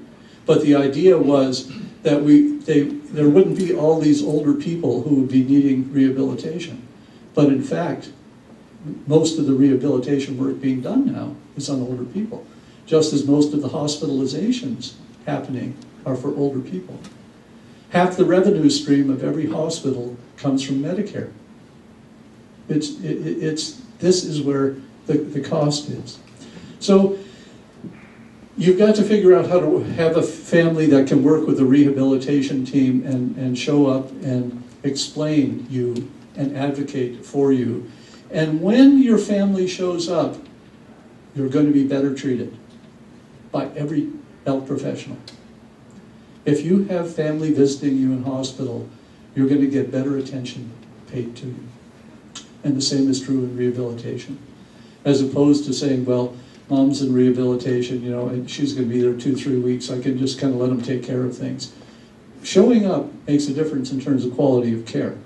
but the idea was that there wouldn't be all these older people who would be needing rehabilitation. But in fact, most of the rehabilitation work being done now is on older people, just as most of the hospitalizations happening are for older people. Half the revenue stream of every hospital comes from Medicare. This is where the cost is. So you've got to figure out how to have a family that can work with a rehabilitation team and show up and explain you and advocate for you. And when your family shows up, you're going to be better treated by every health professional. If you have family visiting you in hospital, you're going to get better attention paid to you. And the same is true in rehabilitation. As opposed to saying, well, mom's in rehabilitation, you know, and she's going to be there 2-3 weeks, I can just kind of let them take care of things. Showing up makes a difference in terms of quality of care.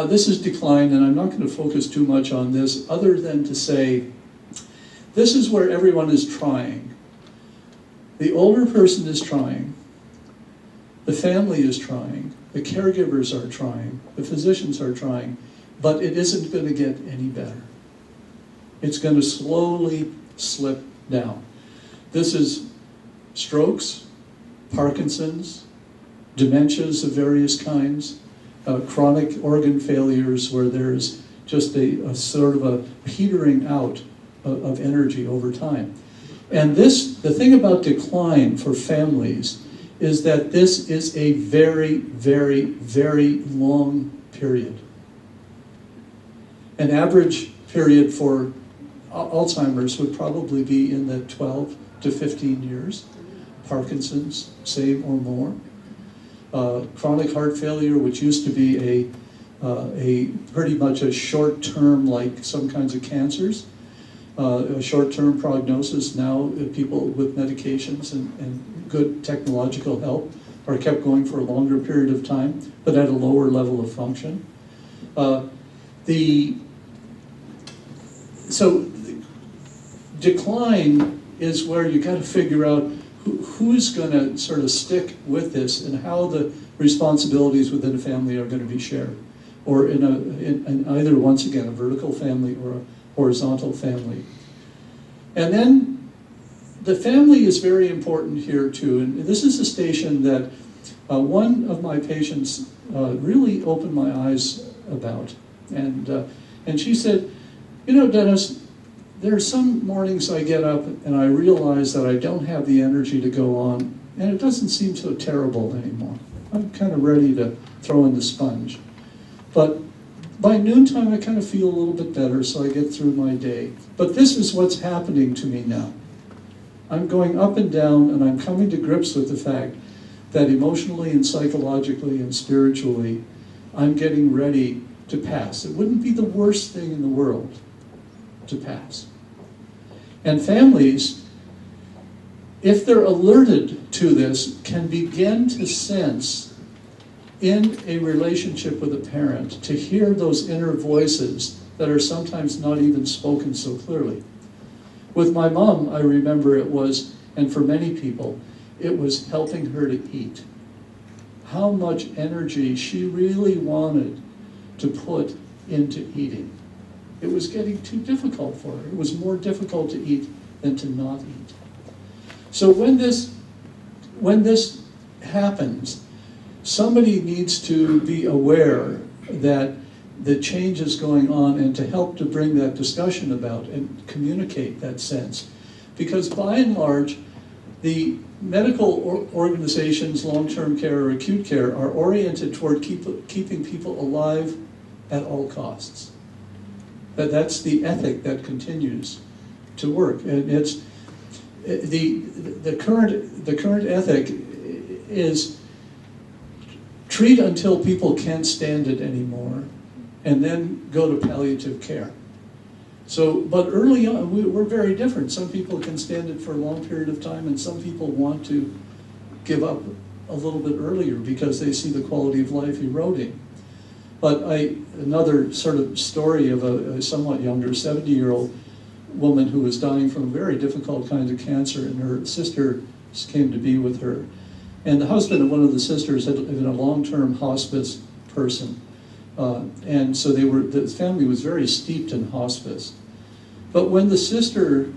This is decline, and I'm not going to focus too much on this other than to say this is where everyone is trying. The older person is trying, the family is trying, the caregivers are trying, the physicians are trying, but it isn't going to get any better. It's going to slowly slip down. This is strokes, Parkinson's, dementias of various kinds, chronic organ failures where there's just a sort of a petering out of energy over time. And the thing about decline for families is that this is a very, very, very long period. An average period for Alzheimer's would probably be in the 12 to 15 years. Parkinson's, same or more. Chronic heart failure, which used to be a pretty much a short-term, like some kinds of cancers, a short-term prognosis. Now people with medications and good technological help are kept going for a longer period of time, but at a lower level of function. So decline is where you got to figure out who's going to sort of stick with this and how the responsibilities within a family are going to be shared, or in either, once again, a vertical family or a horizontal family. And then the family is very important here too, and this is a station that one of my patients really opened my eyes about, and she said, you know, Dennis, there are some mornings I get up and I realize that I don't have the energy to go on, and it doesn't seem so terrible anymore. I'm kind of ready to throw in the sponge. But by noontime, I kind of feel a little bit better, so I get through my day. But this is what's happening to me now. I'm going up and down, and I'm coming to grips with the fact that emotionally and psychologically and spiritually, I'm getting ready to pass. It wouldn't be the worst thing in the world to pass. And families if they're alerted to this, can begin to sense in a relationship with a parent, to hear those inner voices that are sometimes not even spoken so clearly. With my mom, I remember it was, and for many people, it was helping her to eat. How much energy she really wanted to put into eating. It was getting too difficult for her. It was more difficult to eat than to not eat. So when this happens, somebody needs to be aware that the change is going on and to help to bring that discussion about and communicate that sense. Because by and large, the medical organizations, long-term care or acute care, are oriented toward keeping people alive at all costs. That's the ethic that continues to work. And it's the current ethic is treat until people can't stand it anymore, and then go to palliative care. So, but early on, we're very different. Some people can stand it for a long period of time, and some people want to give up a little bit earlier because they see the quality of life eroding. But another sort of story of a somewhat younger 70-year-old woman who was dying from a very difficult kind of cancer, and her sister came to be with her. And the husband of one of the sisters had been a long-term hospice person. And so the family was very steeped in hospice. But when the sister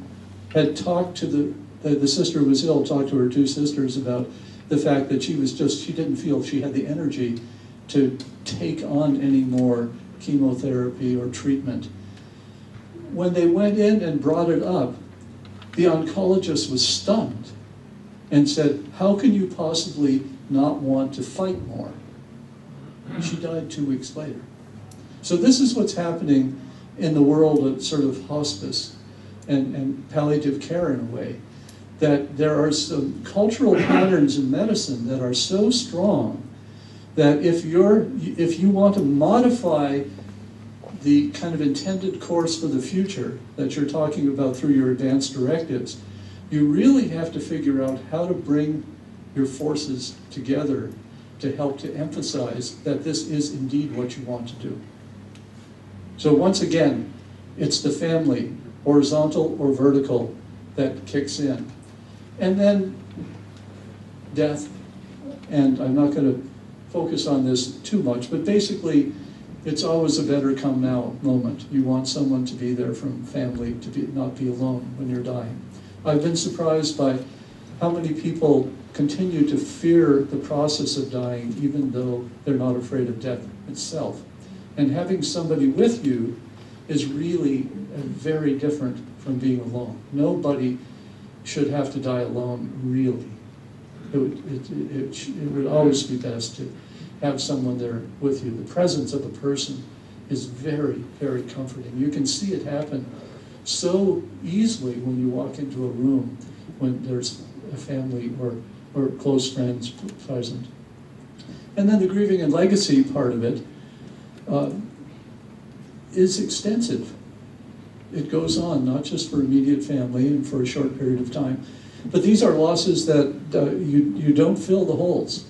had talked to the sister who was ill, talked to her two sisters about the fact that she didn't feel she had the energy to take on any more chemotherapy or treatment. When they went in and brought it up, the oncologist was stunned and said, "How can you possibly not want to fight more?" She died 2 weeks later. So this is what's happening in the world of sort of hospice and palliative care in a way, that there are some cultural patterns in medicine that are so strong that if you want to modify the kind of intended course for the future that you're talking about through your advanced directives, you really have to figure out how to bring your forces together to help to emphasize that this is indeed what you want to do. So once again, it's the family, horizontal or vertical, that kicks in. And then death, and I'm not going to focus on this too much, but basically it's always a better come now moment. You want someone to be there from family, to not be alone when you're dying. I've been surprised by how many people continue to fear the process of dying even though they're not afraid of death itself. And having somebody with you is really very different from being alone. Nobody should have to die alone, really. It would always be best to have someone there with you. The presence of a person is very, very comforting. You can see it happen so easily when you walk into a room when there's a family or close friends present. And then the grieving and legacy part of it is extensive. It goes on, not just for immediate family and for a short period of time, but these are losses that you don't fill the holes.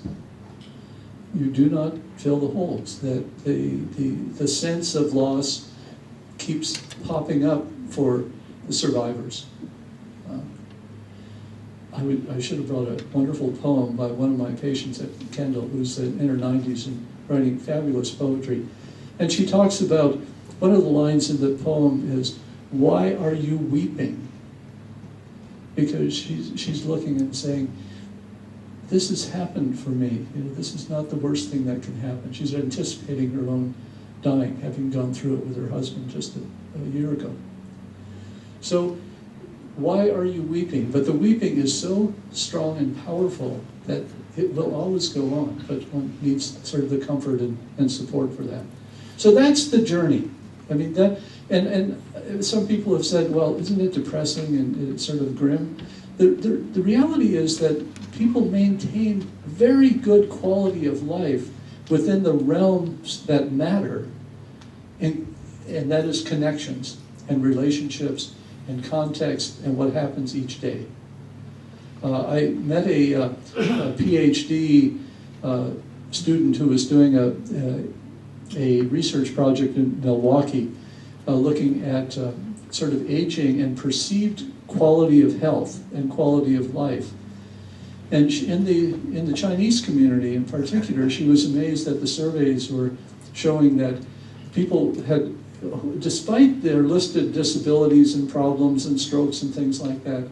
You do not fill the holes. That the sense of loss keeps popping up for the survivors. I should have brought a wonderful poem by one of my patients at Kendall, who's in her 90s and writing fabulous poetry. And she talks about, one of the lines in the poem is, "Why are you weeping?" Because she's looking and saying, this has happened for me. This is not the worst thing that can happen. She's anticipating her own dying, having gone through it with her husband just a year ago. So, why are you weeping? But the weeping is so strong and powerful that it will always go on, but one needs sort of the comfort and support for that. So that's the journey. I mean, that, and some people have said, well, isn't it depressing and it's sort of grim? The reality is that people maintain very good quality of life within the realms that matter, and that is connections and relationships and context and what happens each day. I met a PhD student who was doing a research project in Milwaukee looking at sort of aging and perceived quality of health and quality of life. And in the Chinese community in particular, she was amazed that the surveys were showing that people had, despite their listed disabilities and problems and strokes and things like that,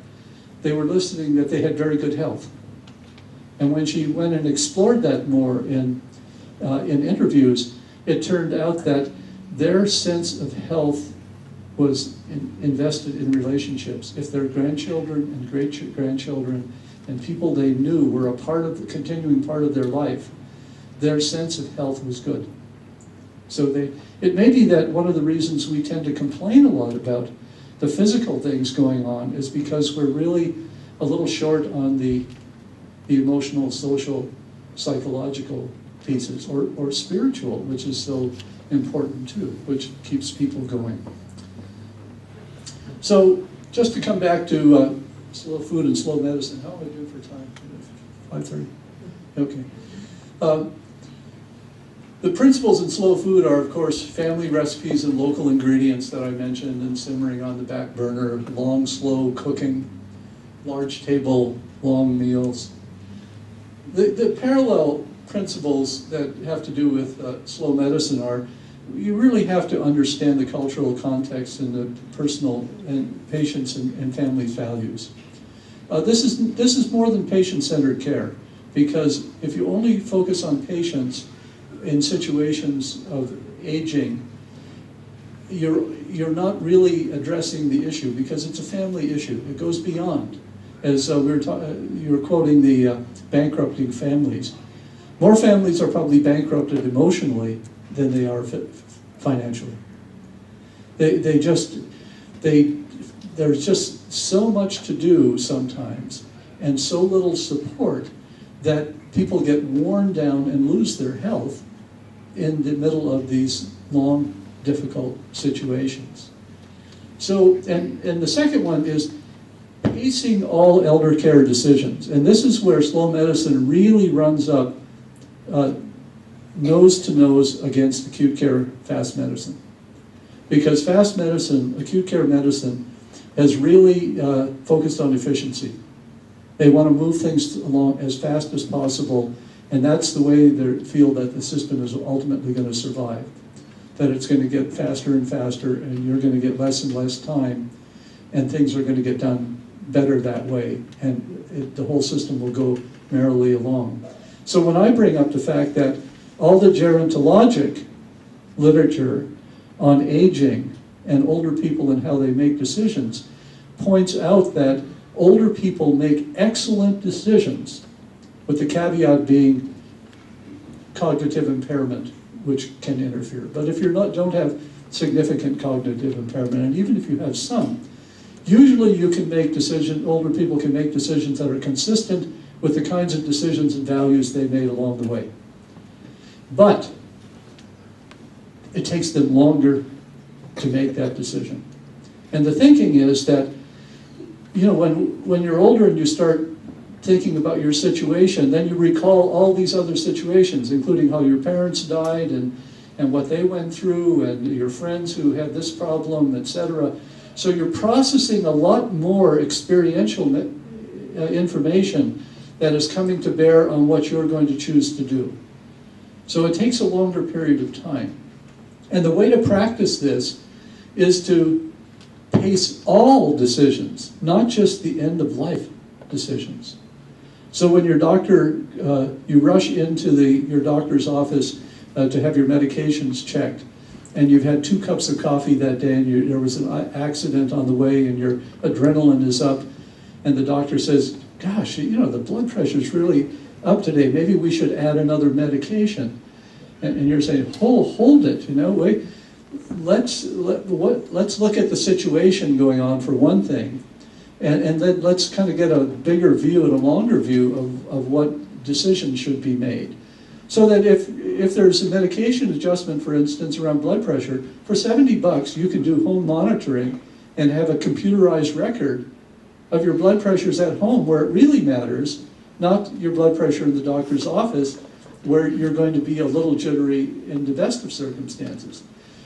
they were listing that they had very good health. And when she went and explored that more in interviews, it turned out that their sense of health was invested in relationships. If their grandchildren and great-grandchildren and people they knew were a part of the continuing part of their life, their sense of health was good. So it may be that one of the reasons we tend to complain a lot about the physical things going on is because we're really a little short on the emotional, social, psychological pieces, or spiritual, which is so important too, which keeps people going. So just to come back to slow food and slow medicine, how am I doing for time? 5:30? Okay. The principles in slow food are, of course, family recipes and local ingredients that I mentioned, and simmering on the back burner, long, slow cooking, large table, long meals. The parallel principles that have to do with slow medicine are, you really have to understand the cultural context and the personal and patients' and families' values. This is more than patient-centered care, because if you only focus on patients in situations of aging, you're not really addressing the issue, because it's a family issue. It goes beyond, as you were quoting the bankrupting families. More families are probably bankrupted emotionally than they are financially. There's just so much to do sometimes, and so little support, that people get worn down and lose their health in the middle of these long, difficult situations. So, and the second one is pacing all elder care decisions. And this is where slow medicine really runs up nose to nose against acute care fast medicine. Because fast medicine, acute care medicine, has really focused on efficiency. They want to move things along as fast as possible, and that's the way they feel that the system is ultimately going to survive. That it's going to get faster and faster, and you're going to get less and less time, and things are going to get done better that way, and the whole system will go merrily along. So when I bring up the fact that all the gerontologic literature on aging and older people and how they make decisions points out that older people make excellent decisions, with the caveat being cognitive impairment, which can interfere. But if you don't have significant cognitive impairment, and even if you have some, usually you can make decisions, older people can make decisions that are consistent with the kinds of decisions and values they made along the way. But it takes them longer to make that decision. And the thinking is that, you know, when you're older and you start thinking about your situation, then you recall all these other situations, including how your parents died and what they went through, and your friends who had this problem, etc. So you're processing a lot more experiential information that is coming to bear on what you're going to choose to do. So it takes a longer period of time. And the way to practice this is to pace all decisions, not just the end-of-life decisions. So when your doctor, you rush into your doctor's office to have your medications checked, and you've had 2 cups of coffee that day, and there was an accident on the way, and your adrenaline is up, and the doctor says, gosh, you know, the blood pressure's really up today, maybe we should add another medication. And you're saying, hold it, you know, wait, let's look at the situation going on for one thing, and then let's kind of get a bigger view and a longer view of what decisions should be made. So that if there's a medication adjustment, for instance, around blood pressure, for $70 you can do home monitoring and have a computerized record of your blood pressures at home where it really matters, not your blood pressure in the doctor's office where you're going to be a little jittery in the best of circumstances.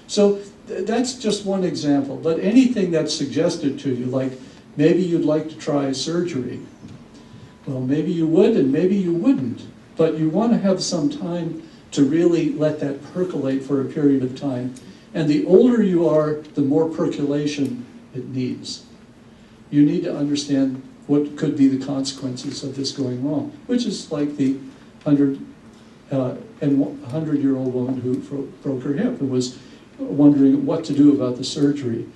So that's just one example, but anything that's suggested to you, like maybe you'd like to try surgery, well, maybe you would and maybe you wouldn't, but you want to have some time to really let that percolate for a period of time. And the older you are, the more percolation it needs. You need to understand what could be the consequences of this going wrong, which is like the 100-year-old woman who broke her hip and was wondering what to do about the surgery.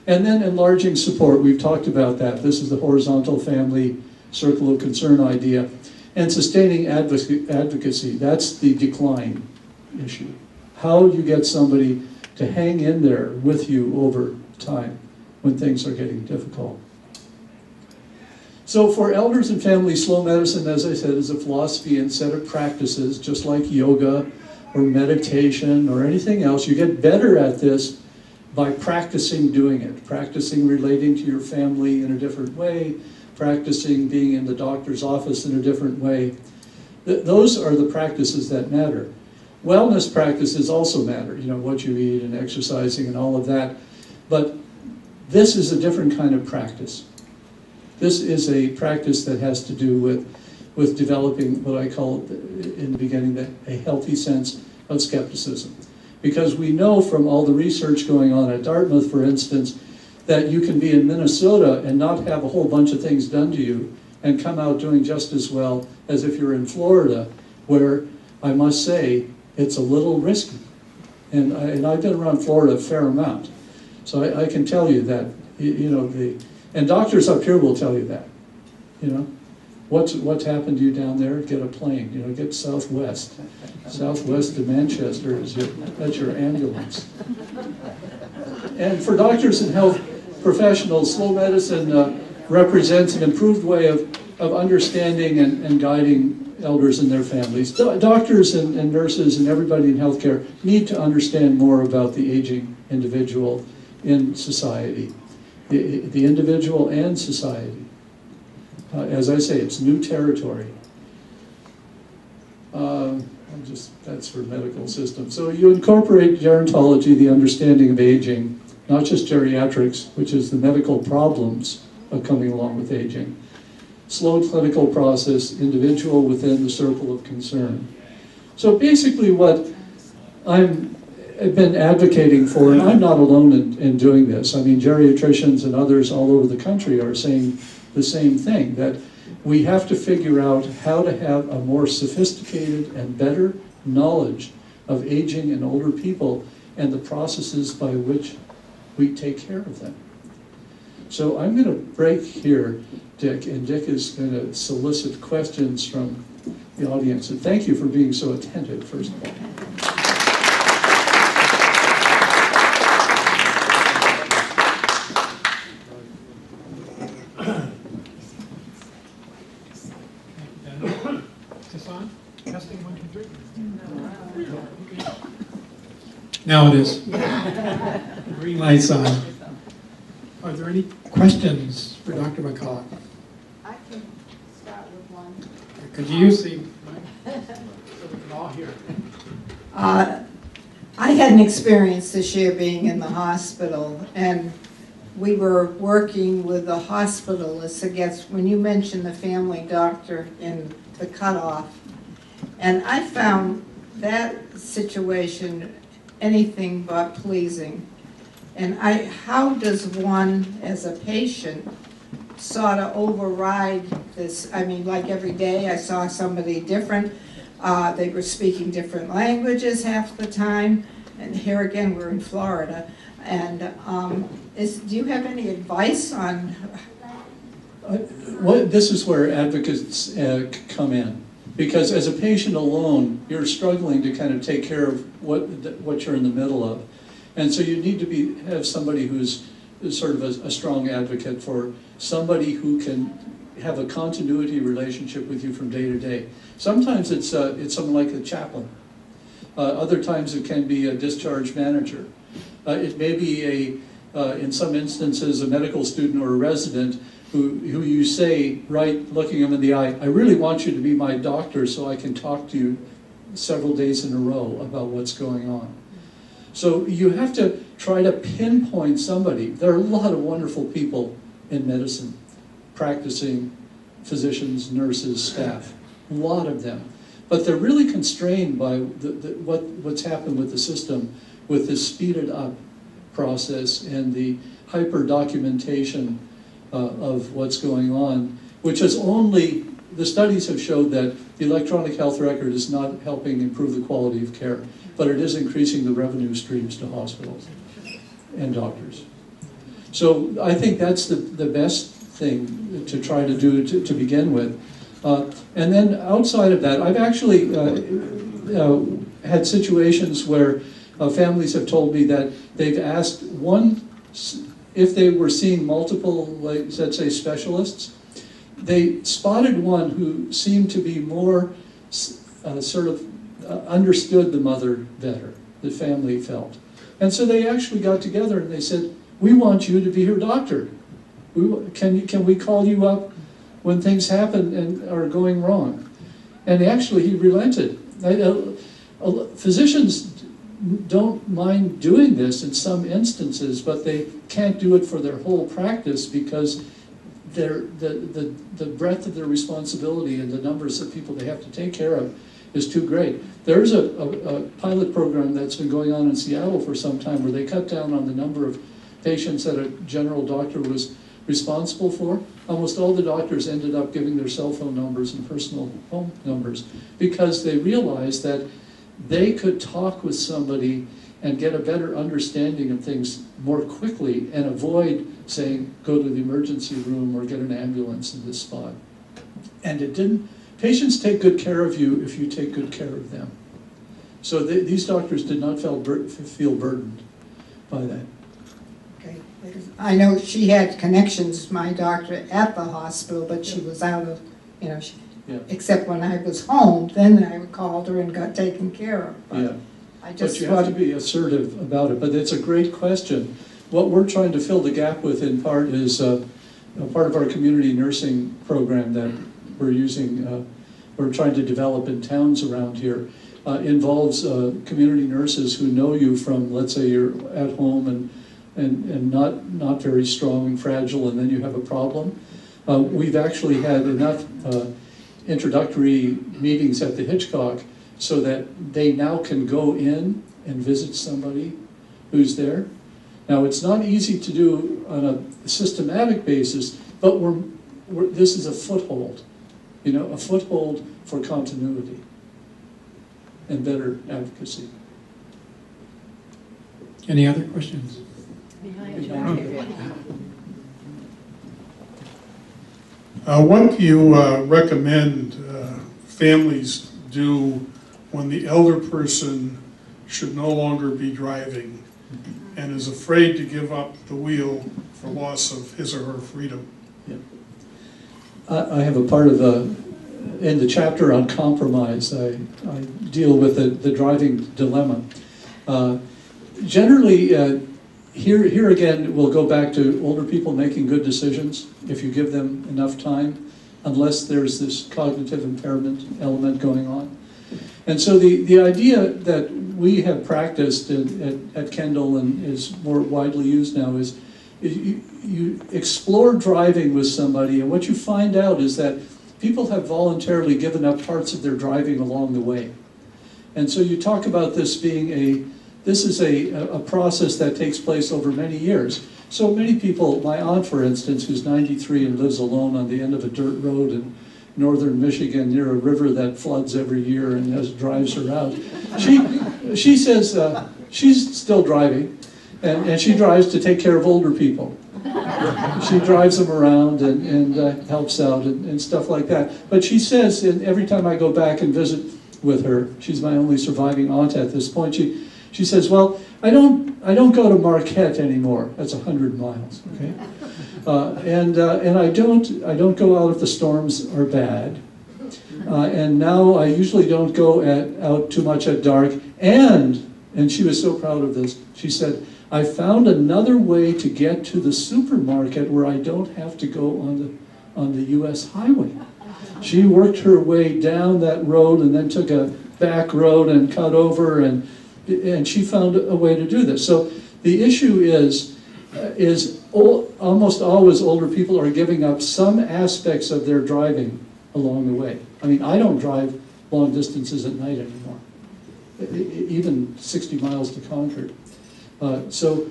And then enlarging support, we've talked about that. This is the horizontal family circle of concern idea. And sustaining advocacy, that's the decline issue. How you get somebody to hang in there with you over time when things are getting difficult. So for elders and families, slow medicine, as I said, is a philosophy and set of practices, just like yoga or meditation or anything else. You get better at this by practicing doing it, practicing relating to your family in a different way, practicing being in the doctor's office in a different way. Those are the practices that matter. Wellness practices also matter, you know, what you eat and exercising and all of that. But this is a different kind of practice. This is a practice that has to do with developing what I call in the beginning a healthy sense of skepticism. Because we know from all the research going on at Dartmouth, for instance, that you can be in Minnesota and not have a whole bunch of things done to you and come out doing just as well as if you're in Florida, where I must say it's a little risky. And I've been around Florida a fair amount. So I can tell you that, you know, and doctors up here will tell you that, you know. What's happened to you down there? Get a plane, you know, get Southwest. Southwest to Manchester, that's your ambulance. And for doctors and health professionals, slow medicine represents an improved way of understanding and guiding elders and their families. Doctors and nurses and everybody in healthcare need to understand more about the aging individual in society. The individual and society. As I say, it's new territory. That's for medical systems. So you incorporate gerontology, the understanding of aging, not just geriatrics, which is the medical problems of coming along with aging. Slow clinical process, individual within the circle of concern. So basically what I've been advocating for, and I'm not alone in doing this. I mean, geriatricians and others all over the country are saying the same thing, that we have to figure out how to have a more sophisticated and better knowledge of aging and older people and the processes by which we take care of them. So I'm going to break here, Dick, and Dick is going to solicit questions from the audience. And thank you for being so attentive, first of all. Now it is. Green light's on. Are there any questions for Dr. McCullough? I can start with one. Could you use the mic so we can all hear? I had an experience this year being in the hospital, and we were working with the hospitalists against, when you mentioned the family doctor in the cutoff, and I found that situation anything but pleasing. And how does one, as a patient, sort of override this? I mean, like every day I saw somebody different. They were speaking different languages half the time. And here again, we're in Florida. And do you have any advice on? This is where advocates come in. Because as a patient alone, you're struggling to kind of take care of what you're in the middle of. And so you need to have somebody who's sort of a strong advocate for somebody who can have a continuity relationship with you from day to day. Sometimes it's someone like a chaplain. Other times it can be a discharge manager. It may be in some instances, a medical student or a resident who you say, right, looking them in the eye, I really want you to be my doctor so I can talk to you several days in a row about what's going on. So you have to try to pinpoint somebody. There are a lot of wonderful people in medicine, practicing physicians, nurses, staff, a lot of them. But they're really constrained by what's happened with the system, with this speeded up process and the hyper documentation of what's going on, which has only, the studies have showed that the electronic health record is not helping improve the quality of care, but it is increasing the revenue streams to hospitals and doctors. So I think that's the best thing to try to do to begin with. And then outside of that, I've actually had situations where families have told me that they've asked one, if they were seeing multiple, like, let's say, specialists, they spotted one who seemed to be more understood the mother better, the family felt. And so they actually got together and they said, we want you to be her doctor. Can we call you up when things happen and are going wrong? And actually he relented. Physicians don't mind doing this in some instances, but they can't do it for their whole practice because the breadth of their responsibility and the numbers of people they have to take care of is too great. There's a pilot program that's been going on in Seattle for some time where they cut down on the number of patients that a general doctor was responsible for. Almost all the doctors ended up giving their cell phone numbers and personal home numbers because they realized that they could talk with somebody and get a better understanding of things more quickly and avoid saying, go to the emergency room or get an ambulance in this spot. And it didn't, patients take good care of you if you take good care of them. So these doctors did not feel burdened by that. Okay. I know she had connections, my doctor, at the hospital, but she was out of, except when I was home, then I called her and got taken care of. But but you have to be assertive about it. But it's a great question. What we're trying to fill the gap with in part is part of our community nursing program that we're using, we're trying to develop in towns around here. Involves community nurses who know you from, let's say you're at home and not very strong and fragile, and then you have a problem. We've actually had enough introductory meetings at the Hitchcock so that they now can go in and visit somebody who's there. Now, it's not easy to do on a systematic basis, but this is a foothold, a foothold for continuity and better advocacy. Any other questions? What do you recommend families do when the elder person should no longer be driving and is afraid to give up the wheel for loss of his or her freedom? Yeah. I have a part of in the chapter on compromise, I deal with the driving dilemma. Generally, here again, we'll go back to older people making good decisions if you give them enough time, unless there's this cognitive impairment element going on. And so the idea that we have practiced at Kendall and is more widely used now is you explore driving with somebody, and what you find out is that people have voluntarily given up parts of their driving along the way. And so you talk about this being this is a process that takes place over many years. So many people, my aunt for instance, who's 93 and lives alone on the end of a dirt road in northern Michigan near a river that floods every year and drives her out. She says she's still driving, and she drives to take care of older people. She drives them around and helps out and stuff like that. But she says, and every time I go back and visit with her, she's my only surviving aunt at this point, she says, well, I don't go to Marquette anymore. That's 100 miles, okay? And I don't go out if the storms are bad. And now I usually don't go out too much at dark. And she was so proud of this. She said, I found another way to get to the supermarket where I don't have to go on the US highway. She worked her way down that road and then took a back road and cut over, and she found a way to do this. So the issue is almost always older people are giving up some aspects of their driving along the way. I mean, I don't drive long distances at night anymore, even 60 miles to Concord. So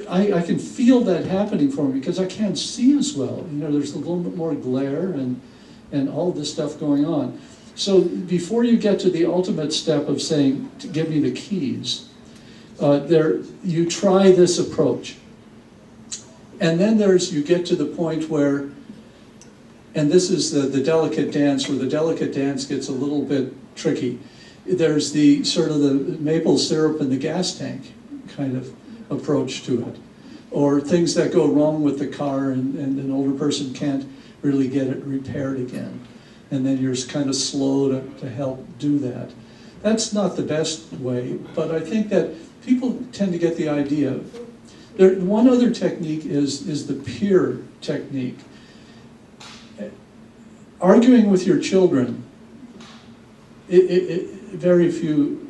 I can feel that happening for me because I can't see as well. You know, there's a little bit more glare and all this stuff going on. So before you get to the ultimate step of saying, give me the keys, you try this approach. And then you get to the point where, and this is the delicate dance, where the delicate dance gets a little bit tricky. There's the sort of the maple syrup in the gas tank kind of approach to it. Or things that go wrong with the car and an older person can't really get it repaired again. And then you're kind of slow to help do that. That's not the best way, but I think that people tend to get the idea. One other technique is the peer technique. Arguing with your children, very few,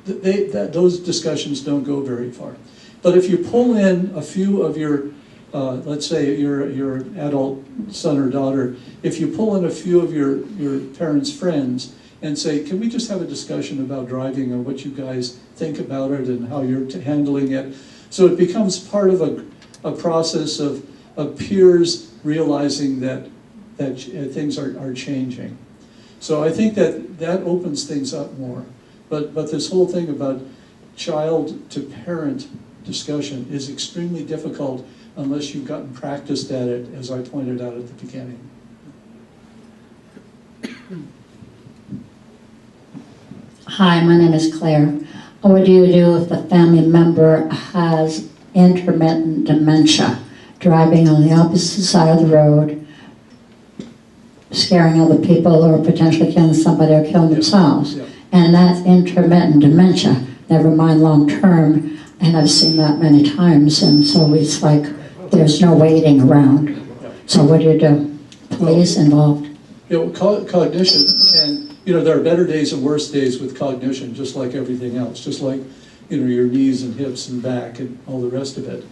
those discussions don't go very far. But if you pull in a few of your, let's say your adult son or daughter, if you pull in a few of your parents' friends and say, can we just have a discussion about driving and what you guys think about it and how you're handling it? So it becomes part of a process of peers realizing that things are changing. So I think that opens things up more. But this whole thing about child to parent discussion is extremely difficult unless you've gotten practiced at it, as I pointed out at the beginning. Hi, my name is Claire. What do you do if the family member has intermittent dementia, driving on the opposite side of the road, scaring other people or potentially killing somebody or killing themselves? Yeah. And that's intermittent dementia, never mind long-term, and I've seen that many times, and so it's like there's no waiting around. So what do you do? Police involved? You know, cognition can, you know, there are better days and worse days with cognition, just like everything else, just like, you know, your knees and hips and back and all the rest of it.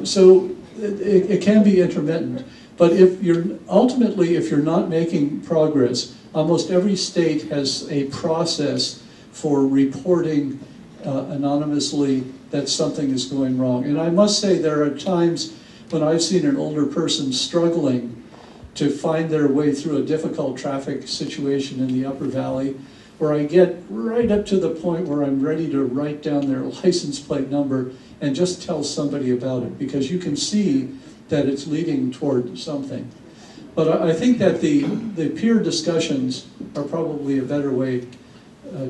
So it can be intermittent, but if you're not making progress, almost every state has a process for reporting anonymously that something is going wrong. And I must say there are times when I've seen an older person struggling to find their way through a difficult traffic situation in the Upper Valley, where I get right up to the point where I'm ready to write down their license plate number and just tell somebody about it, because you can see that it's leading toward something. But I think that the peer discussions are probably a better way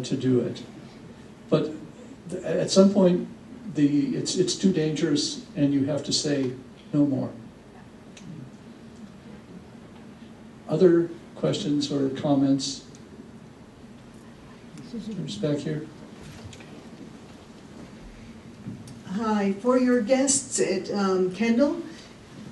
to do it. But at some point, it's too dangerous, and you have to say no more. Other questions or comments? Who's back here? Hi, for your guests at Kendall,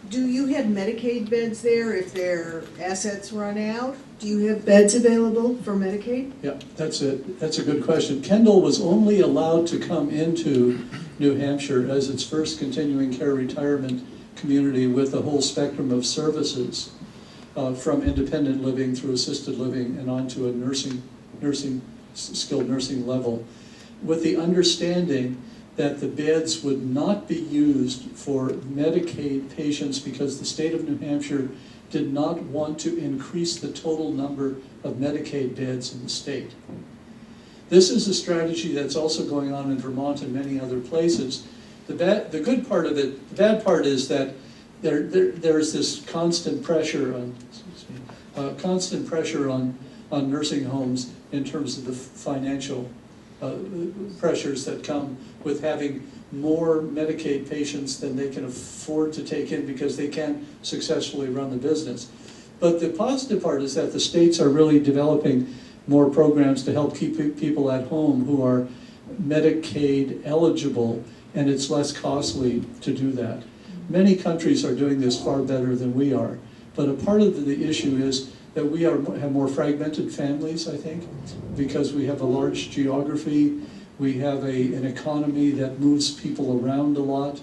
do you have Medicaid beds there if their assets run out? Do you have beds available for Medicaid? Yeah, that's a good question. Kendall was only allowed to come into New Hampshire as its first continuing care retirement community with a whole spectrum of services, from independent living through assisted living and on to a skilled nursing level, with the understanding that the beds would not be used for Medicaid patients because the state of New Hampshire did not want to increase the total number of Medicaid beds in the state. This is a strategy that's also going on in Vermont and many other places. The good part of it, the bad part is that there's this constant pressure on nursing homes in terms of the financial pressures that come with having more Medicaid patients than they can afford to take in because they can't successfully run the business. But the positive part is that the states are really developing more programs to help keep people at home who are Medicaid eligible, and it's less costly to do that. Many countries are doing this far better than we are, but a part of the issue is that we have more fragmented families, I think, because we have a large geography, we have an economy that moves people around a lot.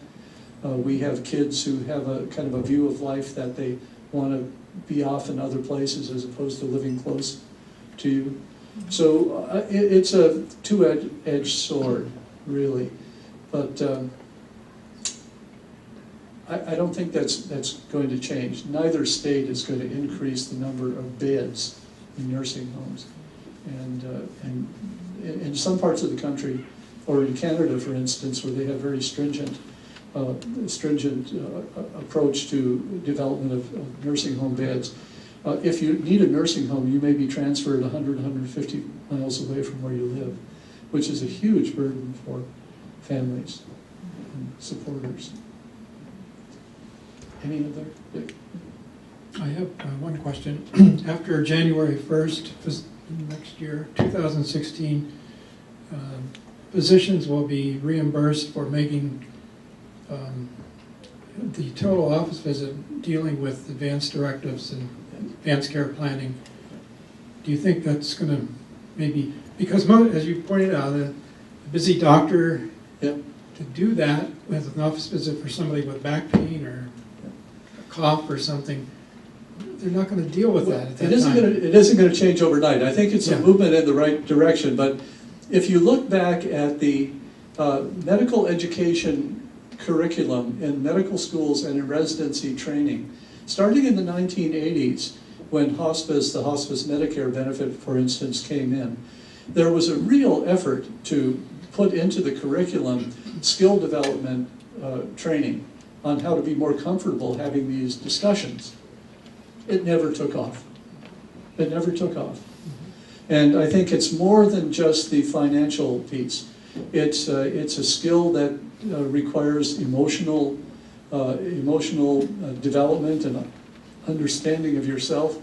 We have kids who have a kind of a view of life that they want to be off in other places as opposed to living close to you. So it's a two-edged sword, really. But I don't think that's going to change. Neither state is going to increase the number of beds in nursing homes. And in some parts of the country, or in Canada, for instance, where they have very stringent approach to development of nursing home beds, if you need a nursing home, you may be transferred 100, 150 miles away from where you live, which is a huge burden for families and supporters. Any other? I have one question. After January 1st, next year, 2016, physicians will be reimbursed for making the total office visit dealing with advanced directives and advanced care planning. Do you think that's going to maybe, because as you pointed out, a busy doctor, Yep. to do that with an office visit for somebody with back pain or a cough or something, they're not going to deal with that at that time. It isn't going to change overnight. I think it's a movement in the right direction, but if you look back at the medical education curriculum in medical schools and in residency training, starting in the 1980s, when the hospice Medicare benefit, for instance, came in, there was a real effort to put into the curriculum skill development training on how to be more comfortable having these discussions. It never took off. It never took off. And I think it's more than just the financial piece. It's a skill that requires emotional development and understanding of yourself.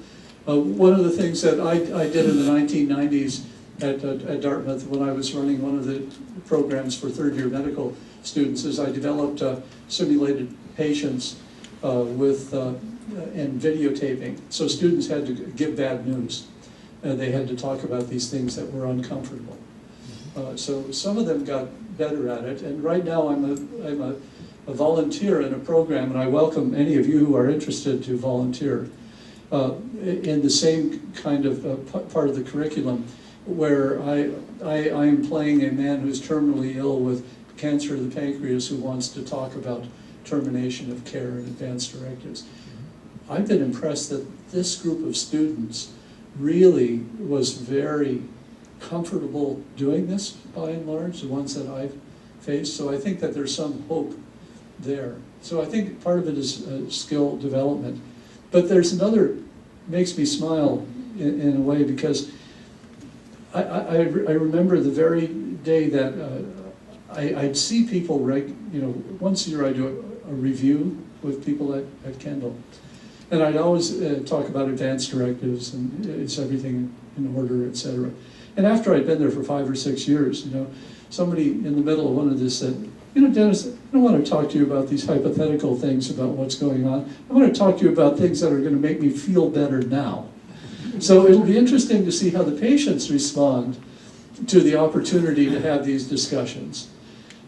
One of the things that I did in the 1990s at Dartmouth when I was running one of the programs for third-year medical students is I developed simulated patients and videotaping. So students had to give bad news. They had to talk about these things that were uncomfortable. So some of them got better at it, and right now I'm a volunteer in a program, and I welcome any of you who are interested to volunteer in the same kind of part of the curriculum, where I am playing a man who's terminally ill with cancer of the pancreas who wants to talk about termination of care and advanced directives. I've been impressed that this group of students really was very comfortable doing this, by and large, the ones that I've faced. So I think that there's some hope there. So I think part of it is skill development. But there's another, makes me smile in a way, because I remember the very day that I'd see people, once a year I do a review with people at Kendall. And I'd always talk about advanced directives and it's everything in order, et cetera. And after I'd been there for 5 or 6 years, somebody in the middle of one of this said, Dennis, I don't want to talk to you about these hypothetical things about what's going on. I want to talk to you about things that are going to make me feel better now. So it'll be interesting to see how the patients respond to the opportunity to have these discussions.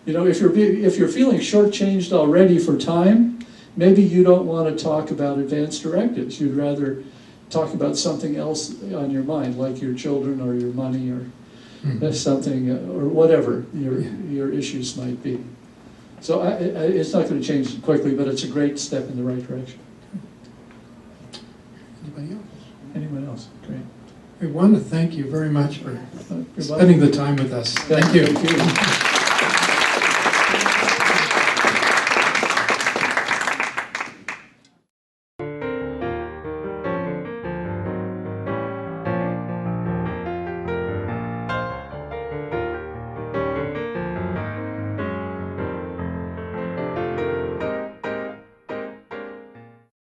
If you're feeling shortchanged already for time, maybe you don't want to talk about advanced directives. You'd rather talk about something else on your mind, like your children or your money or something, or whatever your issues might be. So it's not going to change quickly, but it's a great step in the right direction. Anybody else? Anyone else? Great. We want to thank you very much for spending the time with us. Thank you. Thank you.